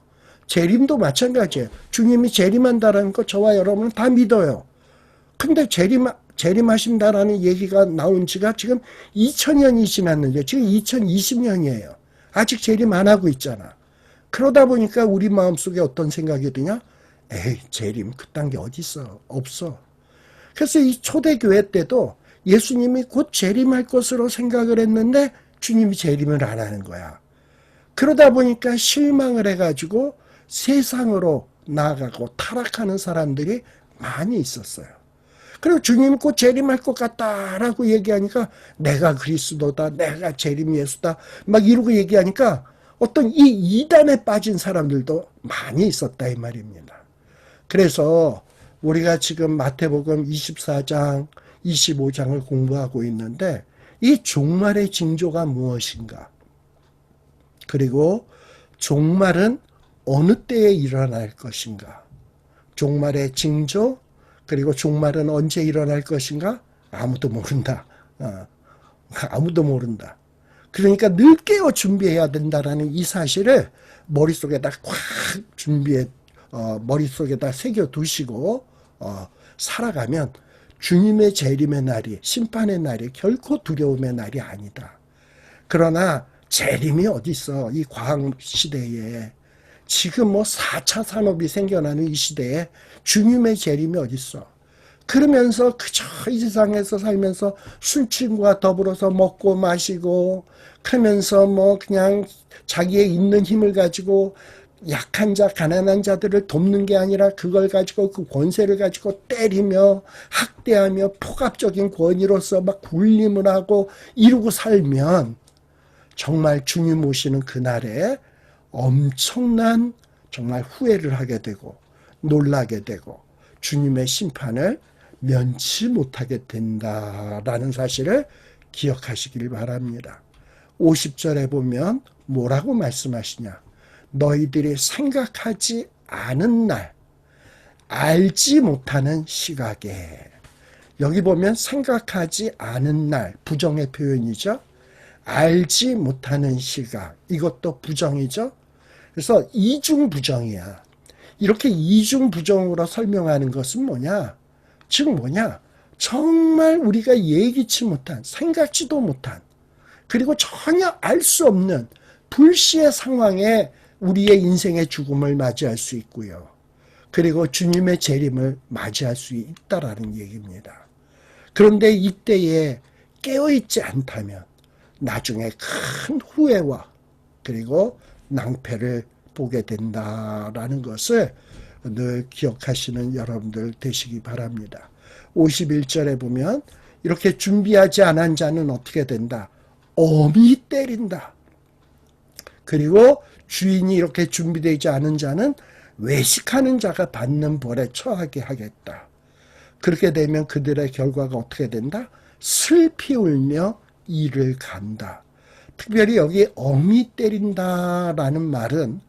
[SPEAKER 1] 재림도 마찬가지예요. 주님이 재림한다는 거 저와 여러분은 다 믿어요. 근데 재림하신다라는 얘기가 나온 지가 지금 2000년이 지났는데 지금 2020년이에요. 아직 재림 안 하고 있잖아. 그러다 보니까 우리 마음속에 어떤 생각이 드냐? 에이, 재림 그딴 게 어딨어? 없어. 그래서 이 초대교회 때도 예수님이 곧 재림할 것으로 생각을 했는데 주님이 재림을 안 하는 거야. 그러다 보니까 실망을 해가지고 세상으로 나아가고 타락하는 사람들이 많이 있었어요. 그리고 주님 곧 재림할 것 같다라고 얘기하니까 내가 그리스도다, 내가 재림 예수다 막 이러고 얘기하니까 어떤 이 이단에 빠진 사람들도 많이 있었다 이 말입니다. 그래서 우리가 지금 마태복음 24장, 25장을 공부하고 있는데 이 종말의 징조가 무엇인가? 그리고 종말은 어느 때에 일어날 것인가? 종말의 징조, 그리고 종말은 언제 일어날 것인가? 아무도 모른다. 아무도 모른다. 그러니까 늘 깨어 준비해야 된다라는 이 사실을 머릿속에다 꽉 머릿속에다 새겨두시고 살아가면 주님의 재림의 날이, 심판의 날이 결코 두려움의 날이 아니다. 그러나 재림이 어디 있어? 이 과학 시대에 지금 뭐 4차 산업이 생겨나는 이 시대에 주님의 재림이 어디 있어? 그러면서 그저 이 세상에서 살면서 술친구와 더불어서 먹고 마시고 그러면서 뭐 그냥 자기의 있는 힘을 가지고 약한 자, 가난한 자들을 돕는 게 아니라 그걸 가지고 그 권세를 가지고 때리며 학대하며 폭압적인 권위로서 막 굴림을 하고 이루고 살면 정말 주님 오시는 그날에 엄청난 정말 후회를 하게 되고 놀라게 되고 주님의 심판을 면치 못하게 된다라는 사실을 기억하시길 바랍니다. 50절에 보면 뭐라고 말씀하시냐? 너희들이 생각하지 않은 날, 알지 못하는 시각에. 여기 보면 생각하지 않은 날, 부정의 표현이죠. 알지 못하는 시각, 이것도 부정이죠. 그래서 이중부정이야. 이렇게 이중부정으로 설명하는 것은 뭐냐? 즉 뭐냐? 정말 우리가 예기치 못한, 생각지도 못한, 그리고 전혀 알 수 없는 불시의 상황에 우리의 인생의 죽음을 맞이할 수 있고요. 그리고 주님의 재림을 맞이할 수 있다라는 얘기입니다. 그런데 이때에 깨어있지 않다면 나중에 큰 후회와 그리고 낭패를 보게 된다라는 것을 늘 기억하시는 여러분들 되시기 바랍니다. 51절에 보면 이렇게 준비하지 않은 자는 어떻게 된다? 엄히 때린다. 그리고 주인이 이렇게 준비되지 않은 자는 외식하는 자가 받는 벌에 처하게 하겠다. 그렇게 되면 그들의 결과가 어떻게 된다? 슬피 울며 이를 간다. 특별히 여기 어미 때린다라는 말은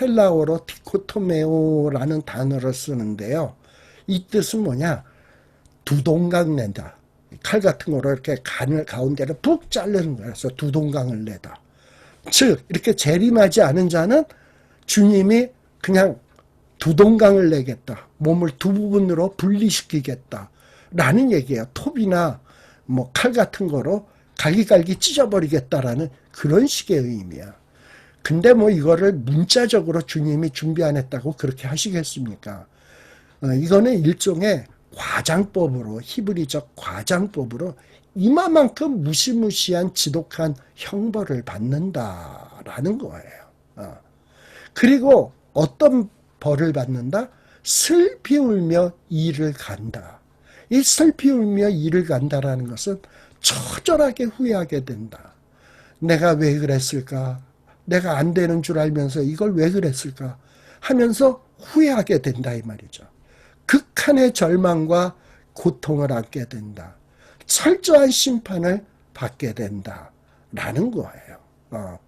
[SPEAKER 1] 헬라어로 디코토메오라는 단어를 쓰는데요. 이 뜻은 뭐냐? 두동강 낸다. 칼 같은 거로 이렇게 간을 가운데를 푹 자르는 거야. 그래서 두동강을 내다. 즉 이렇게 재림하지 않은 자는 주님이 그냥 두동강을 내겠다. 몸을 두 부분으로 분리시키겠다. 라는 얘기예요. 톱이나 뭐 칼 같은 거로 갈기갈기 찢어버리겠다라는 그런 식의 의미야. 근데 뭐 이거를 문자적으로 주님이 준비 안 했다고 그렇게 하시겠습니까? 이거는 일종의 과장법으로, 히브리적 과장법으로 이마만큼 무시무시한 지독한 형벌을 받는다라는 거예요. 그리고 어떤 벌을 받는다? 슬피 울며 이를 간다. 이 슬피 울며 이를 간다라는 것은 처절하게 후회하게 된다. 내가 왜 그랬을까? 내가 안 되는 줄 알면서 이걸 왜 그랬을까? 하면서 후회하게 된다 이 말이죠. 극한의 절망과 고통을 안게 된다. 철저한 심판을 받게 된다. 라는 거예요.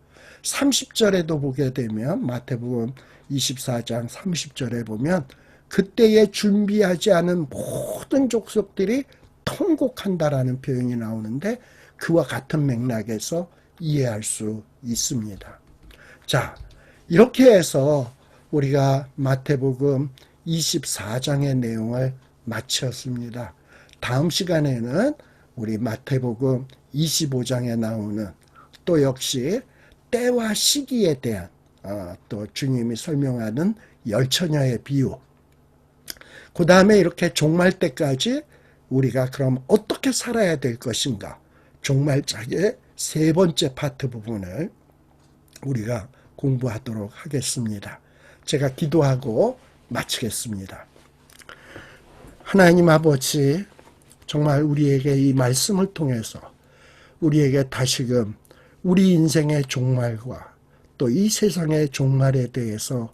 [SPEAKER 1] 30절에도 보게 되면 마태복음 24장 30절에 보면 그때에 준비하지 않은 모든 족속들이 통곡한다라는 표현이 나오는데 그와 같은 맥락에서 이해할 수 있습니다. 자, 이렇게 해서 우리가 마태복음 24장의 내용을 마쳤습니다. 다음 시간에는 우리 마태복음 25장에 나오는 또 역시 때와 시기에 대한 또 주님이 설명하는 열처녀의 비유, 그 다음에 이렇게 종말 때까지 우리가 그럼 어떻게 살아야 될 것인가, 종말장의 세 번째 파트 부분을 우리가 공부하도록 하겠습니다. 제가 기도하고 마치겠습니다. 하나님 아버지, 정말 우리에게 이 말씀을 통해서 우리에게 다시금 우리 인생의 종말과 또 이 세상의 종말에 대해서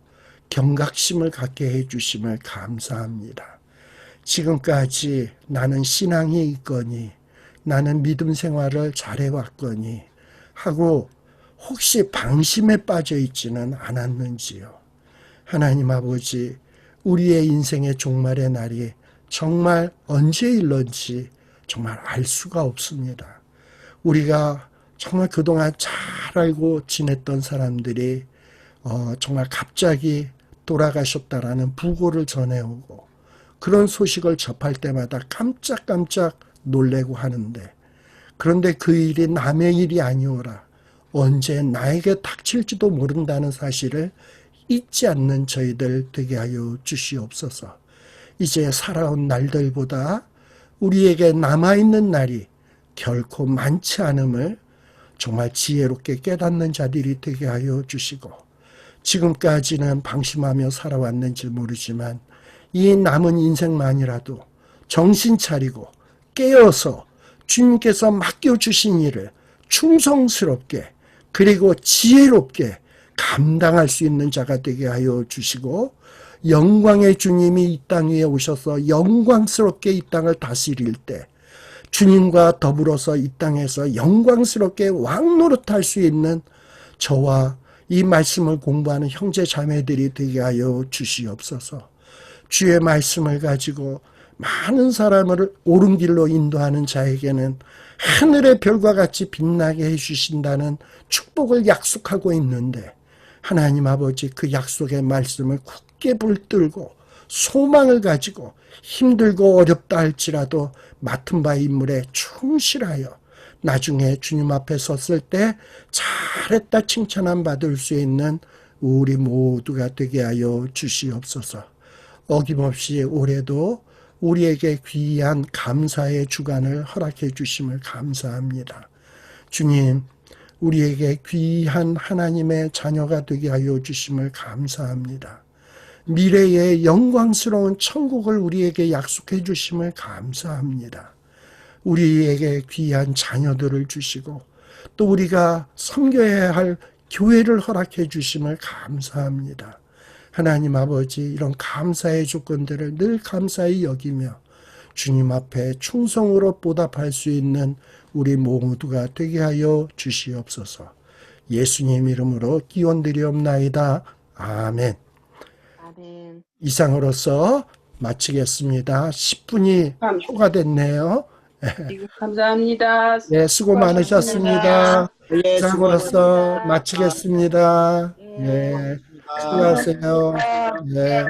[SPEAKER 1] 경각심을 갖게 해주심을 감사합니다. 지금까지 나는 신앙이 있거니, 나는 믿음 생활을 잘해왔거니 하고 혹시 방심에 빠져 있지는 않았는지요. 하나님 아버지, 우리의 인생의 종말의 날이 정말 언제 일런지 정말 알 수가 없습니다. 우리가 정말 그동안 잘 알고 지냈던 사람들이 정말 갑자기 돌아가셨다라는 부고를 전해오고 그런 소식을 접할 때마다 깜짝깜짝 놀래고 하는데, 그런데 그 일이 남의 일이 아니오라, 언제 나에게 닥칠지도 모른다는 사실을 잊지 않는 저희들 되게 하여 주시옵소서. 이제 살아온 날들보다 우리에게 남아있는 날이 결코 많지 않음을 정말 지혜롭게 깨닫는 자들이 되게 하여 주시고, 지금까지는 방심하며 살아왔는지 모르지만 이 남은 인생만이라도 정신 차리고 깨어서 주님께서 맡겨주신 일을 충성스럽게 그리고 지혜롭게 감당할 수 있는 자가 되게 하여 주시고, 영광의 주님이 이 땅 위에 오셔서 영광스럽게 이 땅을 다스릴 때 주님과 더불어서 이 땅에서 영광스럽게 왕노릇할 수 있는 저와 이 말씀을 공부하는 형제 자매들이 되게 하여 주시옵소서. 주의 말씀을 가지고 많은 사람을 옳은 길로 인도하는 자에게는 하늘의 별과 같이 빛나게 해주신다는 축복을 약속하고 있는데, 하나님 아버지, 그 약속의 말씀을 굳게 붙들고 소망을 가지고 힘들고 어렵다 할지라도 맡은 바 임무에 충실하여 나중에 주님 앞에 섰을 때 잘했다 칭찬함 받을 수 있는 우리 모두가 되게 하여 주시옵소서. 어김없이 올해도 우리에게 귀한 감사의 주간을 허락해 주심을 감사합니다. 주님, 우리에게 귀한 하나님의 자녀가 되게 하여 주심을 감사합니다. 미래의 영광스러운 천국을 우리에게 약속해 주심을 감사합니다. 우리에게 귀한 자녀들을 주시고 또 우리가 섬겨야 할 교회를 허락해 주심을 감사합니다. 하나님 아버지, 이런 감사의 조건들을 늘 감사히 여기며 주님 앞에 충성으로 보답할 수 있는 우리 모두가 되게 하여 주시옵소서. 예수님 이름으로 기원드리옵나이다. 아멘.
[SPEAKER 2] 아멘.
[SPEAKER 1] 이상으로서 마치겠습니다. 10분이 초과됐네요.
[SPEAKER 2] 감사합니다.
[SPEAKER 1] 네, 수고 많으셨습니다.
[SPEAKER 3] 예,
[SPEAKER 1] 이상으로서 마치겠습니다.
[SPEAKER 3] 예,
[SPEAKER 1] 네,
[SPEAKER 3] 고맙습니다.
[SPEAKER 1] 수고하세요. 네.